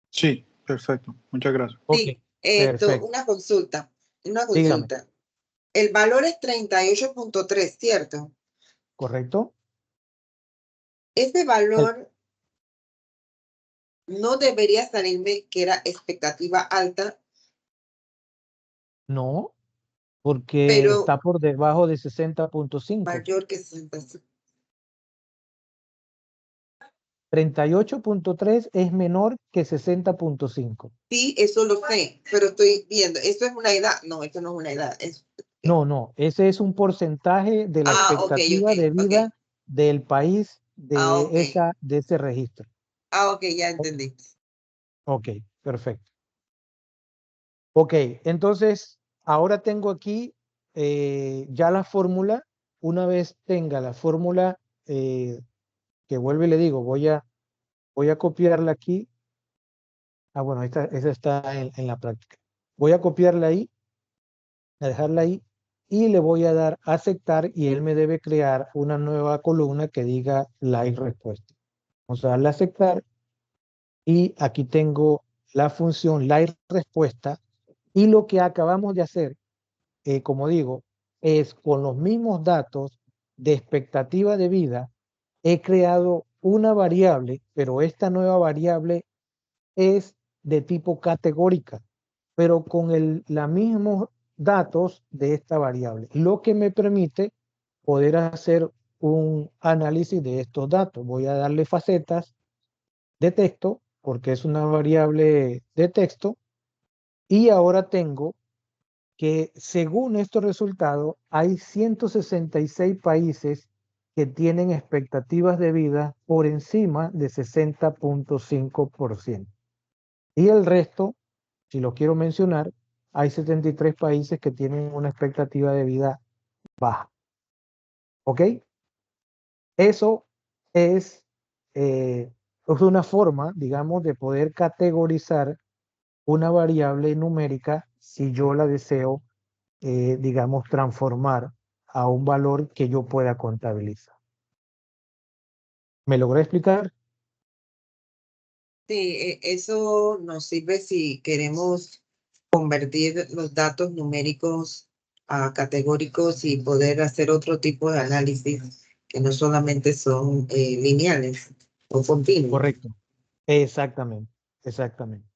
Sí, perfecto. Muchas gracias. Ok, Sí, perfecto. una consulta, una Dígame, consulta. El valor es 38.3, ¿cierto? ¿correcto? Ese El- valor no debería salirme que era expectativa alta, No, porque pero está por debajo de 60.5. mayor que 65. 38.3 es menor que 60.5. Sí, eso lo sé, pero estoy viendo, ¿eso es una edad? No, eso no es una edad. No, no, ese es un porcentaje de la Ok, expectativa de ok. vida del país Ok. de ese registro. Ok, ya entendí. Ok, perfecto. Ok, entonces ahora tengo aquí ya la fórmula. Una vez tenga la fórmula, que vuelvo y le digo, voy a copiarla aquí. Ah, bueno, esa está en la práctica. Voy a copiarla ahí, a dejarla ahí, y le voy a dar a aceptar, y él me debe crear una nueva columna que diga like respuesta. Vamos a darle a aceptar, y aquí tengo la función like respuesta, y lo que acabamos de hacer, como digo, es con los mismos datos de expectativa de vida, he creado una variable, pero esta nueva variable es de tipo categórica, pero con los mismos datos de esta variable, lo que me permite poder hacer un análisis de estos datos. Voy a darle facetas de texto, porque es una variable de texto, y ahora tengo que según estos resultados hay 166 países que tienen expectativas de vida por encima de 60.5%. Y el resto, si lo quiero mencionar, hay 73 países que tienen una expectativa de vida baja. ¿Ok? Eso es, es una forma, digamos, de poder categorizar una variable numérica si yo la deseo, digamos, transformar a un valor que yo pueda contabilizar. ¿Me logré explicar? Sí, eso nos sirve si queremos convertir los datos numéricos a categóricos y poder hacer otro tipo de análisis que no solamente son lineales o continuos. Correcto. Exactamente, exactamente.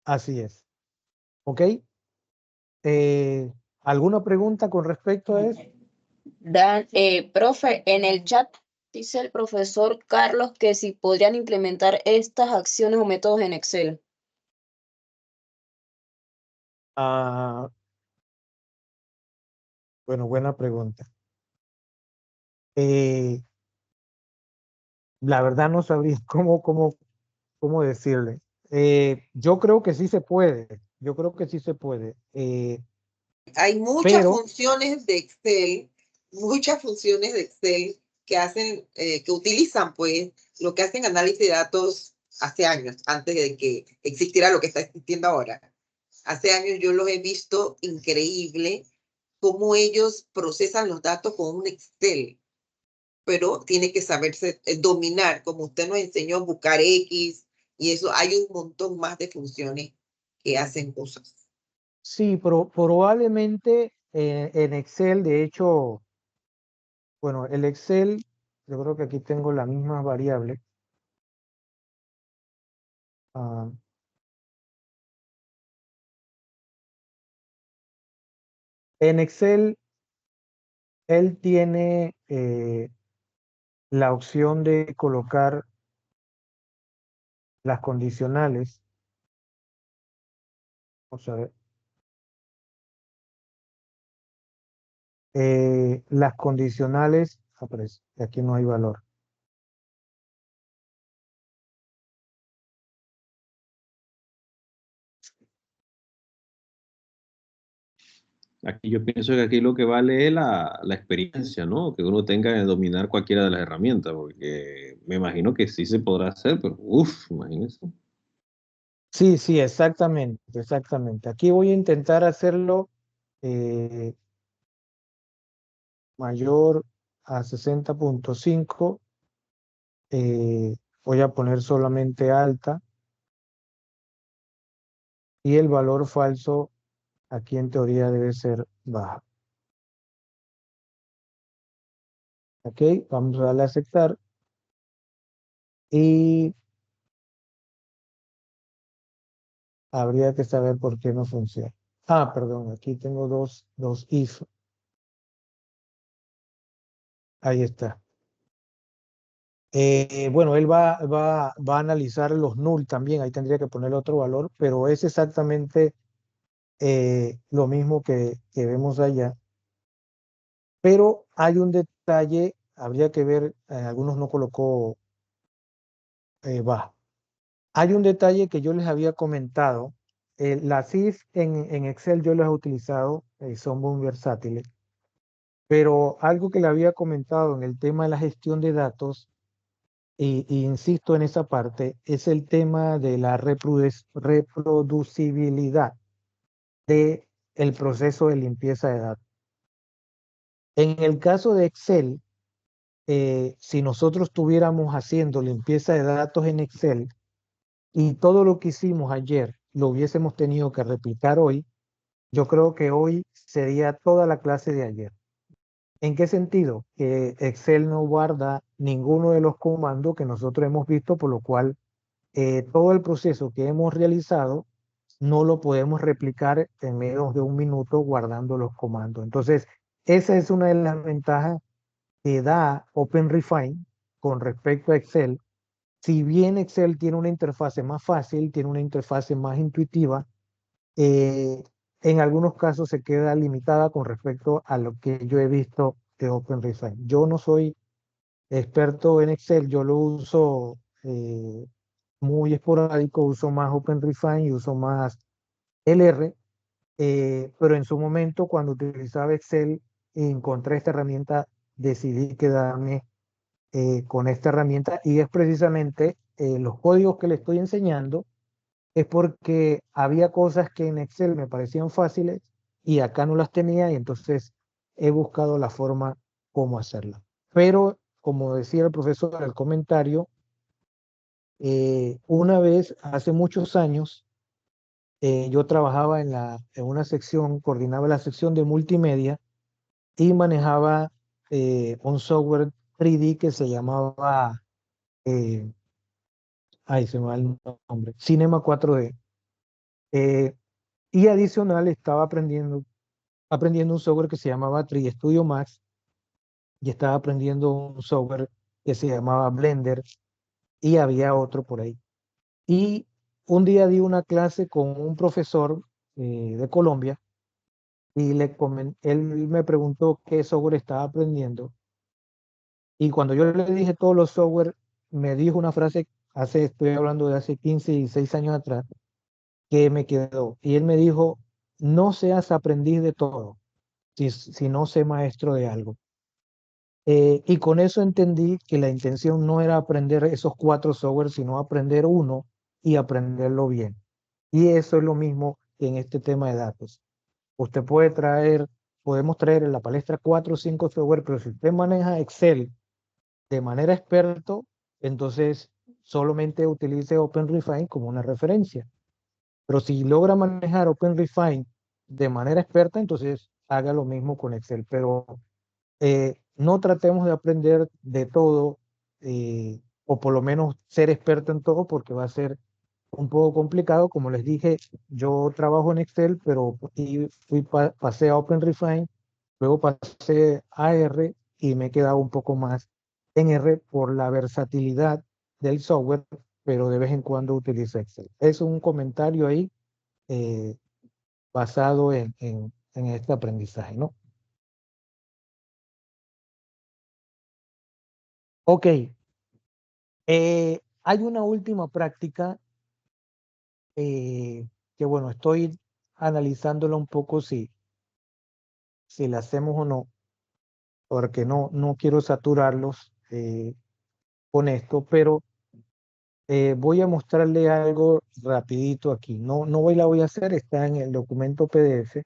Así es. ¿Ok? ¿Alguna pregunta con respecto a eso? Profe, en el chat dice el profesor Carlos que si podrían implementar estas acciones o métodos en Excel. Ah, bueno, buena pregunta. Eh, la verdad no sabría cómo decirle. Yo creo que sí se puede. Yo creo que sí se puede. Hay muchas Pero funciones de Excel, que hacen, que utilizan pues lo que hacen análisis de datos hace años, antes de que existiera lo que está existiendo ahora. Hace años yo los he visto increíble cómo ellos procesan los datos con un Excel, pero tiene que saberse dominar, como usted nos enseñó, buscar X y eso. Hay un montón más de funciones que hacen cosas. sí, probablemente en Excel, de hecho, bueno, el Excel, yo creo que aquí tengo la misma variable. Ah, En Excel, él tiene la opción de colocar las condicionales. Vamos a ver. Las condicionales, aparece, aquí no hay valor. Aquí yo pienso que aquí lo que vale es la experiencia, ¿no? Que uno tenga de dominar cualquiera de las herramientas, porque me imagino que sí se podrá hacer, pero uff, imagínense. Sí, sí, exactamente, exactamente. Aquí voy a intentar hacerlo eh, mayor a 60.5. Voy a poner solamente alta y el valor falso aquí en teoría debe ser baja. Ok, vamos a darle a aceptar y habría que saber por qué no funciona. Ah, perdón, aquí tengo dos if. Ahí está. Bueno, él va a analizar los null también, ahí tendría que poner otro valor, pero es exactamente lo mismo que vemos allá. Pero hay un detalle, habría que ver, algunos no colocó baja. Hay un detalle que yo les había comentado. Las if en Excel yo las he utilizado, son muy versátiles, pero algo que le había comentado en el tema de la gestión de datos, y insisto en esa parte, es el tema de la reproducibilidad del proceso de limpieza de datos. En el caso de Excel, si nosotros estuviéramos haciendo limpieza de datos en Excel y todo lo que hicimos ayer lo hubiésemos tenido que replicar hoy, yo creo que hoy sería toda la clase de ayer. ¿En qué sentido? Que Excel no guarda ninguno de los comandos que nosotros hemos visto, por lo cual todo el proceso que hemos realizado no lo podemos replicar en menos de un minuto guardando los comandos. Entonces, esa es una de las ventajas que da OpenRefine con respecto a Excel. Si bien Excel tiene una interfase más fácil, tiene una interfase más intuitiva, eh, en algunos casos se queda limitada con respecto a lo que yo he visto de OpenRefine. Yo no soy experto en Excel, yo lo uso muy esporádico, uso más OpenRefine y uso más LR, pero en su momento cuando utilizaba Excel y encontré esta herramienta, decidí quedarme con esta herramienta y es precisamente los códigos que le estoy enseñando, es porque había cosas que en Excel me parecían fáciles y acá no las tenía y entonces he buscado la forma cómo hacerla. Pero como decía el profesor en el comentario, una vez, hace muchos años, yo trabajaba en una sección, coordinaba la sección de multimedia y manejaba un software 3D que se llamaba, eh, ay, se me va el nombre, Cinema 4D. Eh, y adicional estaba aprendiendo un software que se llamaba 3D Studio Max y estaba aprendiendo un software que se llamaba Blender y había otro por ahí. Y un día di una clase con un profesor de Colombia y él me preguntó qué software estaba aprendiendo. Y cuando yo le dije todos los software, me dijo una frase, estoy hablando de hace 15 y 6 años atrás, que me quedó. Y él me dijo, no seas aprendiz de todo, si no sé maestro de algo. Y con eso entendí que la intención no era aprender esos 4 software, sino aprender uno y aprenderlo bien. Y eso es lo mismo que en este tema de datos. Usted podemos traer en la palestra 4 o 5 software, pero si usted maneja Excel de manera experto, entonces solamente utilice OpenRefine como una referencia. Pero si logra manejar OpenRefine de manera experta, entonces haga lo mismo con Excel. Pero no tratemos de aprender de todo, o por lo menos ser experto en todo, porque va a ser un poco complicado. Como les dije, yo trabajo en Excel, pero pasé a OpenRefine, luego pasé a R y me he quedado un poco más en R por la versatilidad del software, pero de vez en cuando utilizo Excel. Es un comentario ahí eh, basado en este aprendizaje, ¿no? Ok, hay una última práctica que, bueno, estoy analizándola un poco si la hacemos o no, porque no quiero saturarlos con esto, pero voy a mostrarle algo rapidito aquí. No la voy a hacer, está en el documento PDF,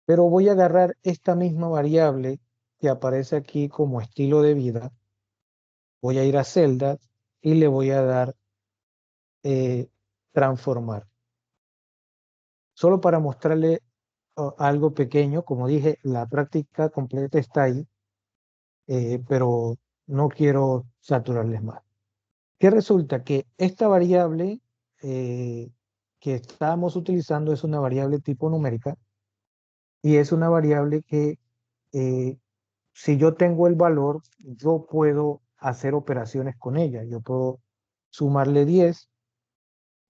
pero voy a agarrar esta misma variable que aparece aquí como estilo de vida, voy a ir a celdas y le voy a dar transformar. Solo para mostrarle algo pequeño, como dije, la práctica completa está ahí, pero no quiero saturarles más. ¿Qué resulta? Que esta variable que estamos utilizando es una variable tipo numérica y es una variable que si yo tengo el valor, yo puedo hacer operaciones con ella. Yo puedo sumarle 10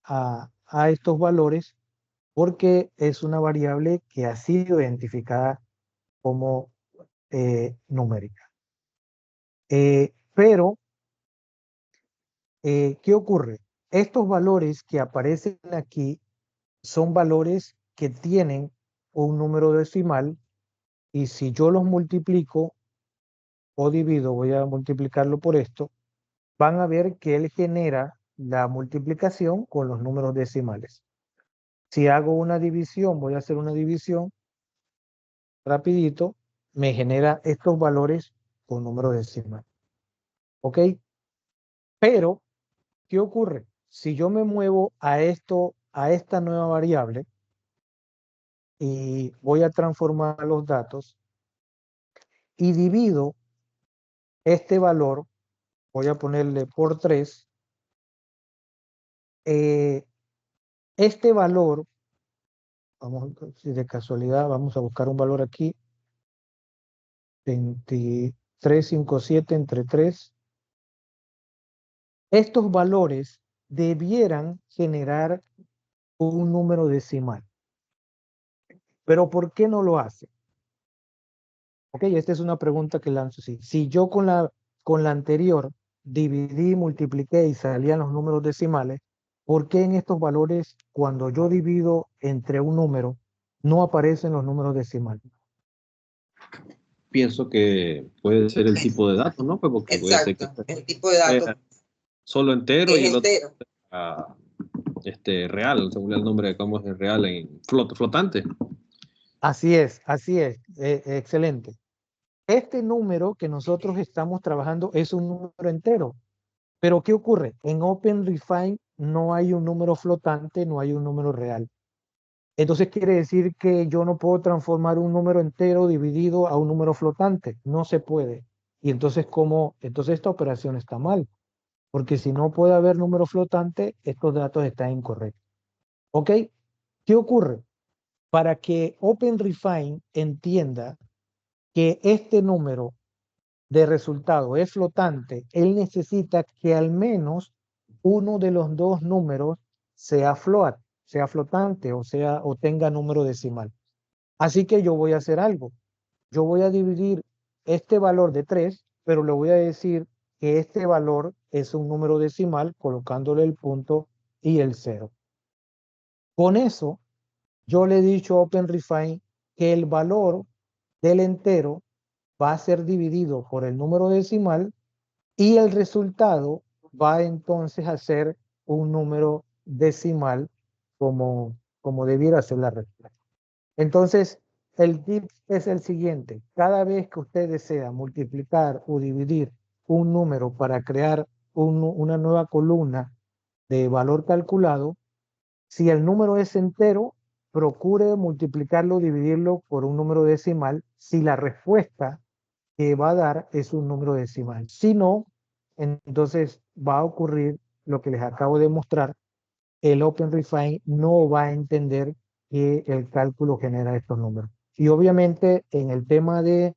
a estos valores porque es una variable que ha sido identificada como numérica. Pero, ¿qué ocurre? Estos valores que aparecen aquí son valores que tienen un número decimal y si yo los multiplico o divido, voy a multiplicarlo por esto, van a ver que él genera la multiplicación con los números decimales. Si hago una división, voy a hacer una división rapidito, me genera estos valores con número decimal. ¿Ok? Pero, ¿qué ocurre? Si yo me muevo a esta nueva variable y voy a transformar los datos y divido este valor, voy a ponerle por 3, este valor, vamos, si de casualidad vamos a buscar un valor aquí, 2357 entre 3. Estos valores debieran generar un número decimal. Pero ¿por qué no lo hace? Ok, esta es una pregunta que lanzo así. Si yo con la anterior dividí, multipliqué y salían los números decimales, ¿por qué en estos valores, cuando yo divido entre un número, no aparecen los números decimales? Pienso que puede ser el tipo de datos, ¿no? Pues porque puede ser que Exacto, el tipo de datos solo entero y es el otro entero. real, según el nombre de cómo es el real en flotante. Así es, excelente. Este número que nosotros estamos trabajando es un número entero. Pero ¿qué ocurre? En OpenRefine no hay un número flotante, no hay un número real. Entonces quiere decir que yo no puedo transformar un número entero dividido a un número flotante. No se puede. Y entonces, entonces esta operación está mal. Porque si no puede haber número flotante, estos datos están incorrectos. ¿Ok? ¿Qué ocurre? Para que OpenRefine entienda que este número de resultado es flotante, él necesita que al menos uno de los dos números sea flotante o tenga número decimal. Así que yo voy a hacer algo. Yo voy a dividir este valor de 3, pero le voy a decir que este valor es un número decimal colocándole el punto y el 0. Con eso, yo le he dicho a OpenRefine que el valor del entero va a ser dividido por el número decimal y el resultado va entonces a ser un número decimal como debiera ser la respuesta. Entonces, el tip es el siguiente. Cada vez que usted desea multiplicar o dividir un número para crear una nueva columna de valor calculado, si el número es entero, procure multiplicarlo, dividirlo por un número decimal si la respuesta que va a dar es un número decimal. Si no, entonces va a ocurrir lo que les acabo de mostrar, el OpenRefine no va a entender que el cálculo genera estos números. Y obviamente en el tema de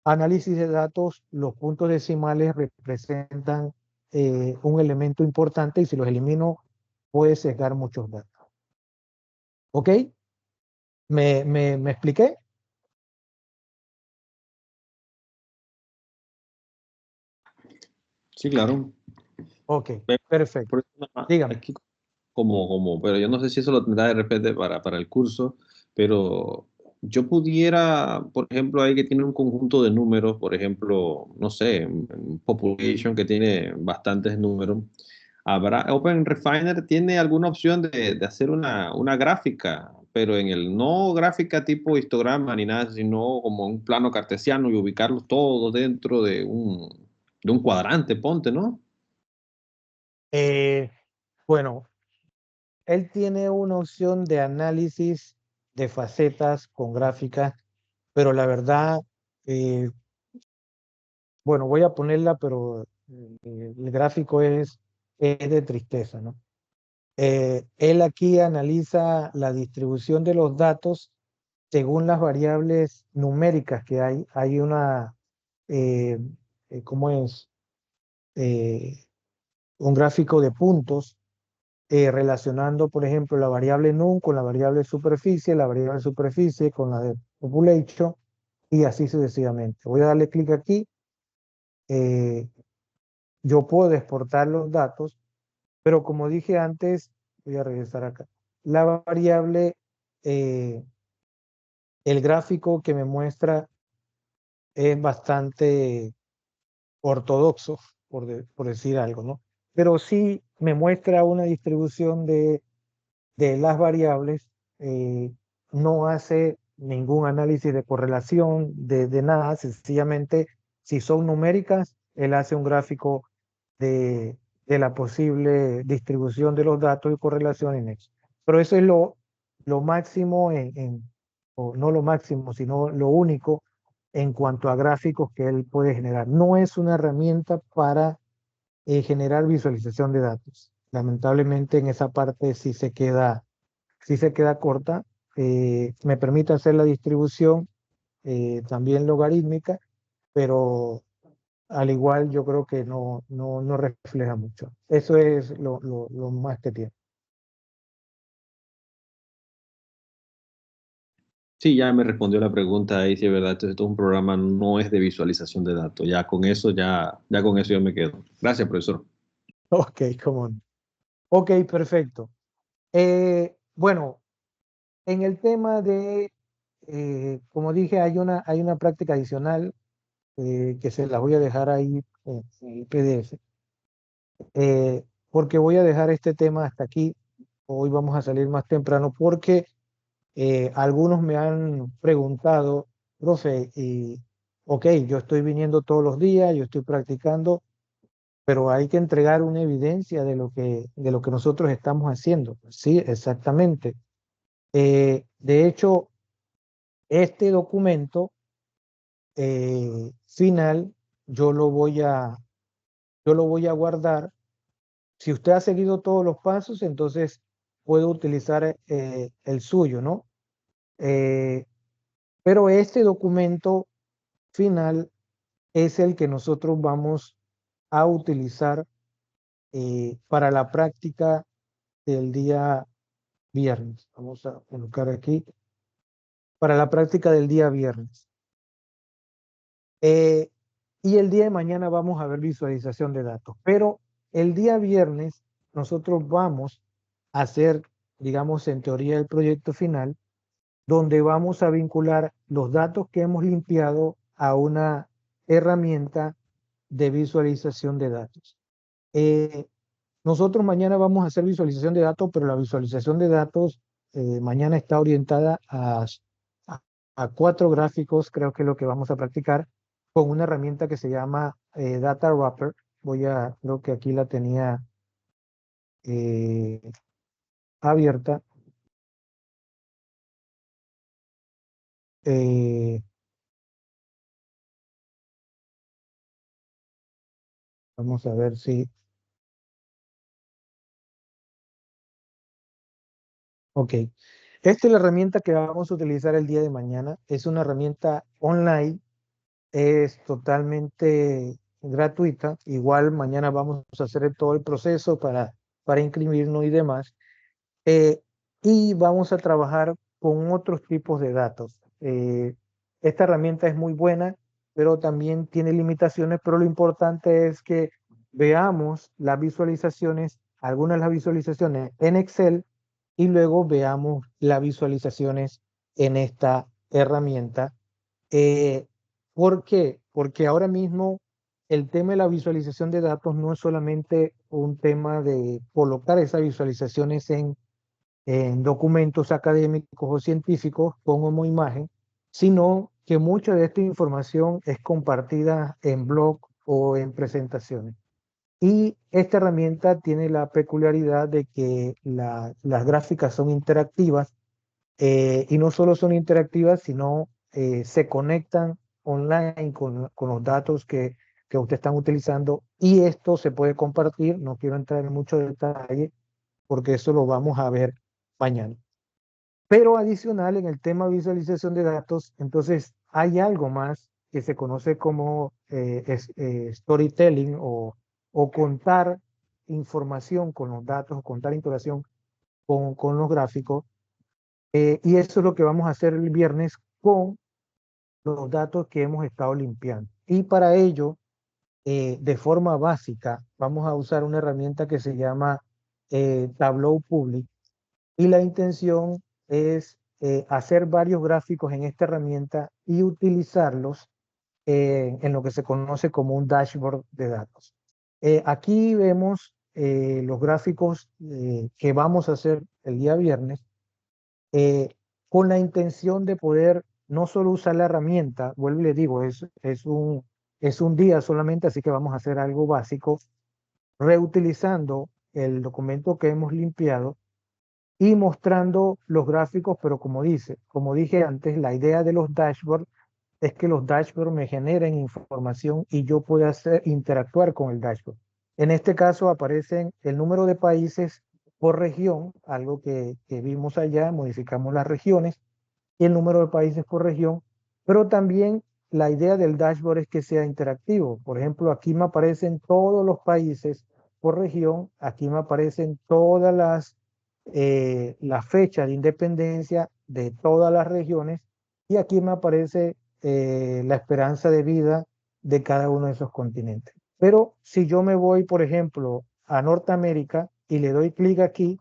análisis de datos, los puntos decimales representan un elemento importante y si los elimino puede sesgar muchos datos. ¿Ok? ¿Me expliqué? Sí, claro. Ok, Pero, perfecto. por eso, Dígame. aquí pero yo no sé si eso lo tendrá de repente para el curso, pero yo pudiera, por ejemplo, ahí que tiene un conjunto de números, por ejemplo, no sé, population que tiene bastantes números. OpenRefiner tiene alguna opción de hacer una gráfica, pero en el no gráfica tipo histograma ni nada, sino como un plano cartesiano y ubicarlos todos dentro de un cuadrante, ponte, ¿no? Eh, bueno, él tiene una opción de análisis de facetas con gráficas, pero la verdad, eh, bueno, voy a ponerla, pero el gráfico es de tristeza, ¿no? Él aquí analiza la distribución de los datos según las variables numéricas que hay. Hay una, eh, ¿cómo es? Eh, un gráfico de puntos relacionando, por ejemplo, la variable num con la variable superficie con la de population y así sucesivamente. Voy a darle clic aquí. eh, yo puedo exportar los datos, pero como dije antes, voy a regresar acá. La variable, eh, el gráfico que me muestra es bastante ortodoxo, por decir algo, ¿no? Pero sí me muestra una distribución de las variables, eh, no hace ningún análisis de correlación, de nada, sencillamente si son numéricas, él hace un gráfico de la posible distribución de los datos y correlación en eso. Pero eso es lo máximo o no lo máximo, sino lo único en cuanto a gráficos que él puede generar. No es una herramienta para generar visualización de datos. Lamentablemente en esa parte sí se queda corta. Me permite hacer la distribución también logarítmica, pero al igual yo creo que no refleja mucho. Eso es lo más que tiene. Sí, ya me respondió la pregunta ahí, si es verdad, entonces esto es un programa, no es de visualización de datos. Ya con eso, ya con eso yo me quedo. Gracias, profesor. Ok, cómo no. Ok, perfecto. Bueno, en el tema de, como dije, hay una práctica adicional que se la voy a dejar ahí en el PDF, porque voy a dejar este tema hasta aquí. Hoy vamos a salir más temprano porque algunos me han preguntado, profe, ok, yo estoy viniendo todos los días, yo estoy practicando, pero hay que entregar una evidencia de lo que nosotros estamos haciendo. Sí, exactamente. De hecho, este documento final, yo lo voy a, yo lo voy a guardar. Si usted ha seguido todos los pasos, entonces puedo utilizar el suyo, ¿no? Eh, pero este documento final es el que nosotros vamos a utilizar para la práctica del día viernes. Vamos a colocar aquí, para la práctica del día viernes. Eh, y el día de mañana vamos a ver visualización de datos. Pero el día viernes nosotros vamos a hacer, digamos, en teoría el proyecto final, donde vamos a vincular los datos que hemos limpiado a una herramienta de visualización de datos. Eh, nosotros mañana vamos a hacer visualización de datos, pero la visualización de datos mañana está orientada a, a 4 gráficos, creo que es lo que vamos a practicar, con una herramienta que se llama Data Wrapper. Creo que aquí la tenía eh, abierta. Eh, vamos a ver si Ok. Esta es la herramienta que vamos a utilizar el día de mañana. Es una herramienta online, es totalmente gratuita. Igual mañana vamos a hacer todo el proceso para inscribirnos y demás. Eh, y vamos a trabajar con otros tipos de datos. Esta herramienta es muy buena, pero también tiene limitaciones, pero lo importante es que veamos las visualizaciones, algunas de las visualizaciones en Excel y luego veamos las visualizaciones en esta herramienta. Eh, ¿Por qué? Porque ahora mismo el tema de la visualización de datos no es solamente un tema de colocar esas visualizaciones en documentos académicos o científicos como imagen, sino que mucha de esta información es compartida en blog o en presentaciones. Y esta herramienta tiene la peculiaridad de que las gráficas son interactivas y no solo son interactivas, sino se conectan online con los datos que ustedes están utilizando y esto se puede compartir. No quiero entrar en mucho detalle porque eso lo vamos a ver mañana. Pero adicional en el tema de visualización de datos, entonces hay algo más que se conoce como storytelling o contar información con los datos, o contar información con los gráficos. Y eso es lo que vamos a hacer el viernes con los datos que hemos estado limpiando. Y para ello, de forma básica, vamos a usar una herramienta que se llama Tableau Public. Y la intención es hacer varios gráficos en esta herramienta y utilizarlos en lo que se conoce como un dashboard de datos. Aquí vemos los gráficos que vamos a hacer el día viernes eh, con la intención de poder no solo usar la herramienta, vuelvo y le digo, es un día solamente, así que vamos a hacer algo básico, reutilizando el documento que hemos limpiado y mostrando los gráficos, pero como dije antes, la idea de los dashboards es que los dashboards me generen información y yo pueda interactuar con el dashboard. En este caso aparecen el número de países por región, algo que vimos allá, modificamos las regiones y el número de países por región, pero también la idea del dashboard es que sea interactivo. Por ejemplo, aquí me aparecen todos los países por región, aquí me aparecen todas las fechas de independencia de todas las regiones y aquí me aparece la esperanza de vida de cada uno de esos continentes. Pero si yo me voy, por ejemplo, a Norteamérica y le doy clic aquí,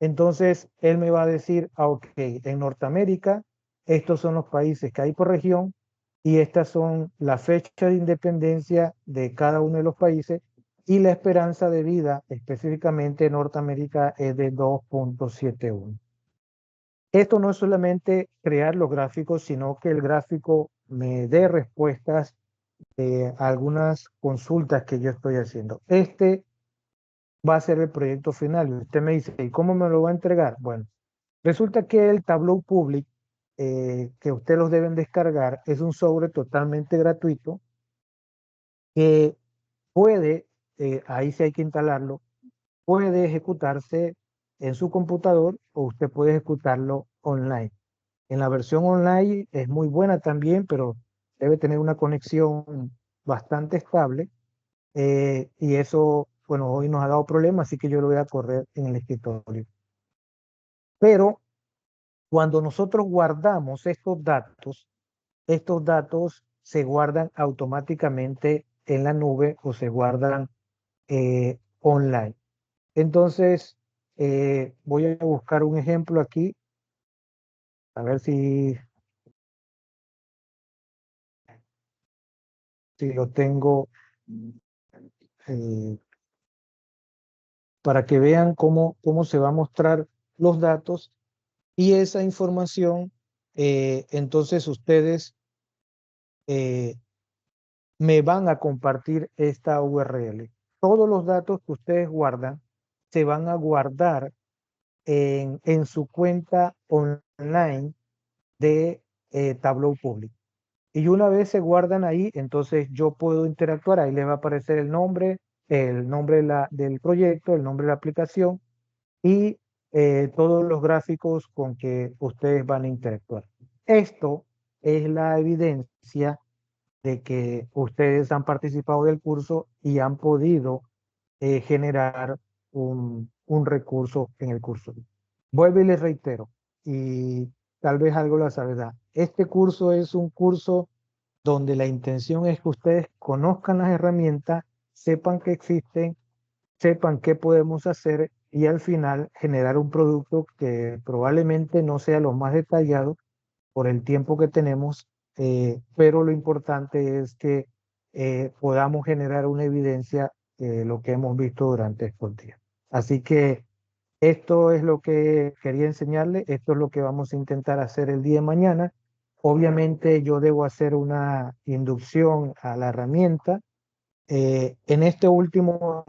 entonces él me va a decir, ok, en Norteamérica, estos son los países que hay por región y estas son las fechas de independencia de cada uno de los países y la esperanza de vida específicamente en Norteamérica es de 2.71. Esto no es solamente crear los gráficos, sino que el gráfico me dé respuestas a algunas consultas que yo estoy haciendo. Este va a ser el proyecto final. Y usted me dice, ¿y cómo me lo va a entregar? Bueno, resulta que el Tableau Public, que ustedes los deben descargar, es un software totalmente gratuito que puede, ahí sí hay que instalarlo, puede ejecutarse en su computador o usted puede ejecutarlo online. En la versión online es muy buena también, pero debe tener una conexión bastante estable y eso, bueno, hoy nos ha dado problemas, así que yo lo voy a correr en el escritorio. Pero cuando nosotros guardamos estos datos se guardan automáticamente en la nube o se guardan online. Entonces, voy a buscar un ejemplo aquí, a ver si lo tengo eh, para que vean cómo se va a mostrar los datos y esa información, entonces ustedes me van a compartir esta URL. Todos los datos que ustedes guardan se van a guardar en su cuenta online de Tableau Public. Y una vez se guardan ahí, entonces yo puedo interactuar. Ahí les va a aparecer el nombre del proyecto, el nombre de la aplicación y todos los gráficos con que ustedes van a interactuar. Esto es la evidencia de que ustedes han participado del curso y han podido generar un recurso en el curso. Vuelvo y les reitero, y tal vez algo la sabrá. Este curso es un curso donde la intención es que ustedes conozcan las herramientas, sepan que existen, sepan qué podemos hacer y al final generar un producto que probablemente no sea lo más detallado por el tiempo que tenemos, pero lo importante es que podamos generar una evidencia de lo que hemos visto durante estos días. Así que esto es lo que quería enseñarle, esto es lo que vamos a intentar hacer el día de mañana. Obviamente yo debo hacer una inducción a la herramienta. En este último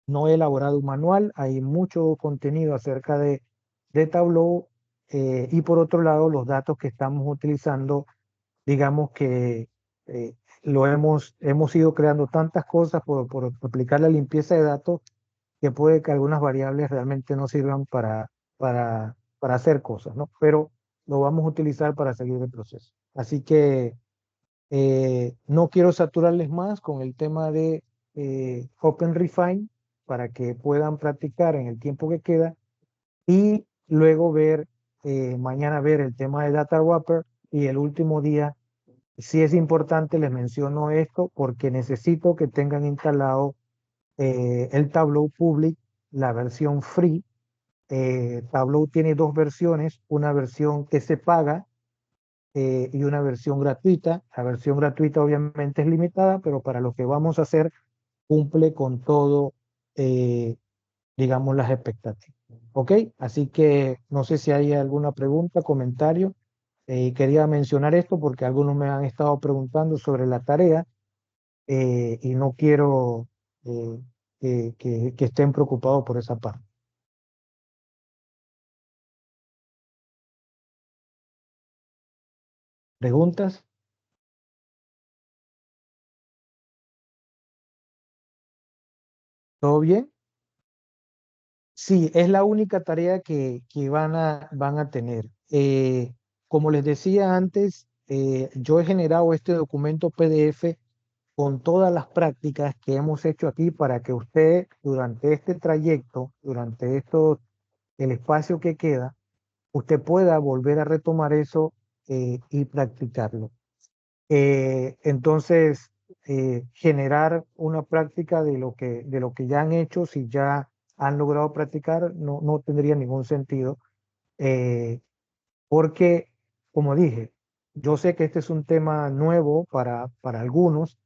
no he elaborado un manual, hay mucho contenido acerca de Tableau, y por otro lado los datos que estamos utilizando, digamos que eh, hemos ido creando tantas cosas por aplicar la limpieza de datos que puede que algunas variables realmente no sirvan para hacer cosas, ¿no? Pero lo vamos a utilizar para seguir el proceso. Así que no quiero saturarles más con el tema de OpenRefine para que puedan practicar en el tiempo que queda y luego mañana ver el tema de Data Wrapper y el último día, si es importante, les menciono esto porque necesito que tengan instalado el Tableau Public, la versión free. Tableau tiene dos versiones, una versión que se paga y una versión gratuita. La versión gratuita obviamente es limitada, pero para lo que vamos a hacer cumple con todo, digamos, las expectativas. ¿Ok? Así que no sé si hay alguna pregunta, comentario. Quería mencionar esto porque algunos me han estado preguntando sobre la tarea y no quiero que estén preocupados por esa parte. ¿Preguntas? ¿Todo bien? Sí, es la única tarea que van a tener. Como les decía antes, yo he generado este documento PDF con todas las prácticas que hemos hecho aquí para que usted durante este trayecto, el espacio que queda, usted pueda volver a retomar eso y practicarlo. Entonces, generar una práctica de lo que ya han hecho, si ya han logrado practicar, no tendría ningún sentido, eh, porque, como dije, yo sé que este es un tema nuevo para algunos,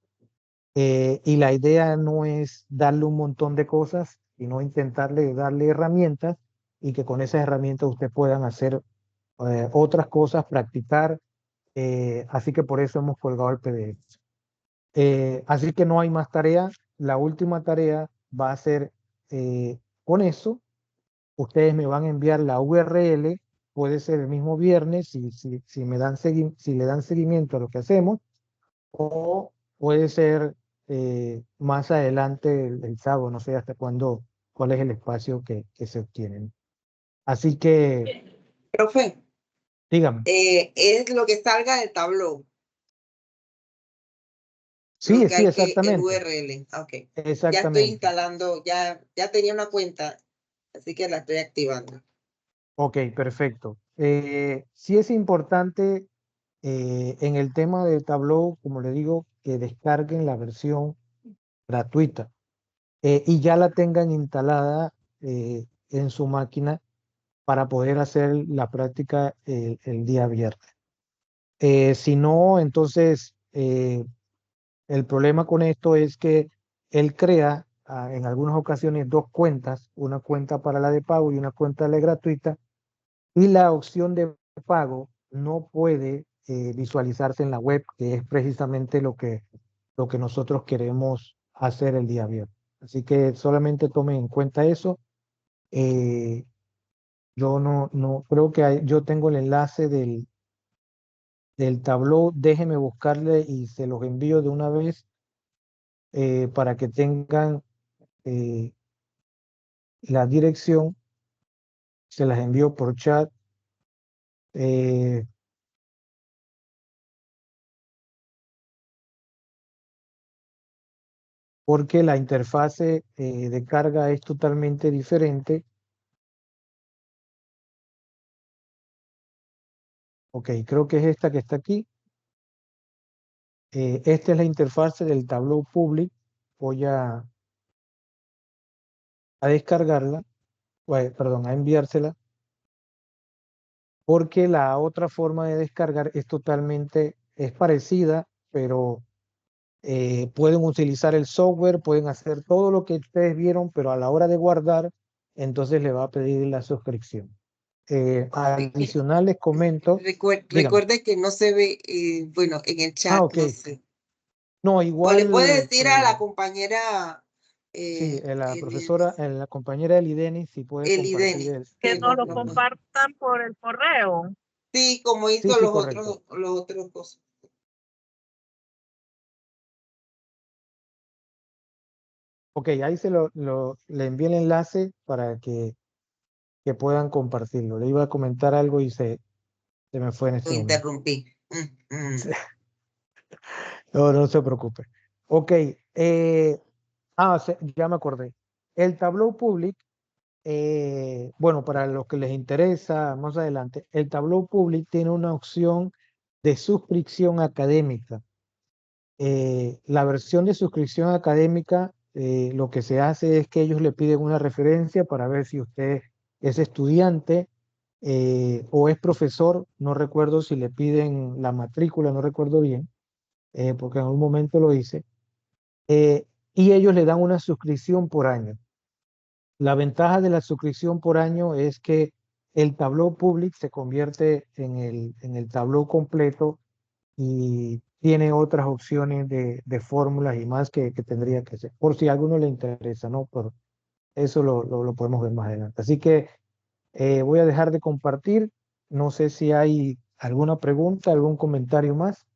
y la idea no es darle un montón de cosas, sino intentarle darle herramientas y que con esas herramientas usted puedan hacer otras cosas, practicar. Así que por eso hemos colgado el PDF. Así que no hay más tarea. La última tarea va a ser con eso. Ustedes me van a enviar la URL. Puede ser el mismo viernes si le dan seguimiento a lo que hacemos. O puede ser más adelante el sábado. No sé hasta cuál es el espacio que se obtiene. Así que, Profe, dígame. es lo que salga del Tableau. Sí, Lo que sí, hay el exactamente. URL. Ok. Ya estoy Exactamente. instalando, ya tenía una cuenta, así que la estoy activando. Ok, perfecto. Sí es importante en el tema de Tableau, como le digo, que descarguen la versión gratuita y ya la tengan instalada en su máquina para poder hacer la práctica el día viernes. Si no, entonces el problema con esto es que él crea en algunas ocasiones dos cuentas, una cuenta para la de pago y una cuenta de la gratuita, y la opción de pago no puede visualizarse en la web, que es precisamente lo que nosotros queremos hacer el día viernes. Así que solamente tomen en cuenta eso. Yo no creo que yo tengo el enlace del Tableau. Déjenme buscarle y se los envío de una vez para que tengan la dirección Se las envío por chat. Porque la interfase de carga es totalmente diferente. Ok, creo que es esta que está aquí. Esta es la interfase del Tableau Public. Voy a descargarla, perdón, a enviársela, porque la otra forma de descargar es parecida, pero pueden utilizar el software, pueden hacer todo lo que ustedes vieron, pero a la hora de guardar, entonces le va a pedir la suscripción. Adicional les comento, dígame. Recuerde que no se ve, bueno, en el chat, Ok. no sé. No, O igual. le puede decir a la compañera. Sí, la profesora, la compañera Elideni, si puede compartir Elideni. Que nos lo no. compartan por el correo. Sí, como hizo Sí, los correcto. otros cosas. Ok, ahí le envié el enlace para que puedan compartirlo. Le iba a comentar algo y se me fue en Lo este momento. interrumpí. No, no se preocupe. Ok, ya me acordé. El Tableau Public, bueno, para los que les interesa más adelante, el Tableau Public tiene una opción de suscripción académica. La versión de suscripción académica, lo que se hace es que ellos le piden una referencia para ver si usted es estudiante o es profesor. No recuerdo si le piden la matrícula, no recuerdo bien, porque en algún momento lo hice. Y ellos le dan una suscripción por año. La ventaja de la suscripción por año es que el Tableau Public se convierte en el Tableau completo y tiene otras opciones de fórmulas y más que tendría que ser, por si a alguno le interesa, ¿no? Pero eso lo podemos ver más adelante. Así que voy a dejar de compartir. No sé si hay alguna pregunta, algún comentario más.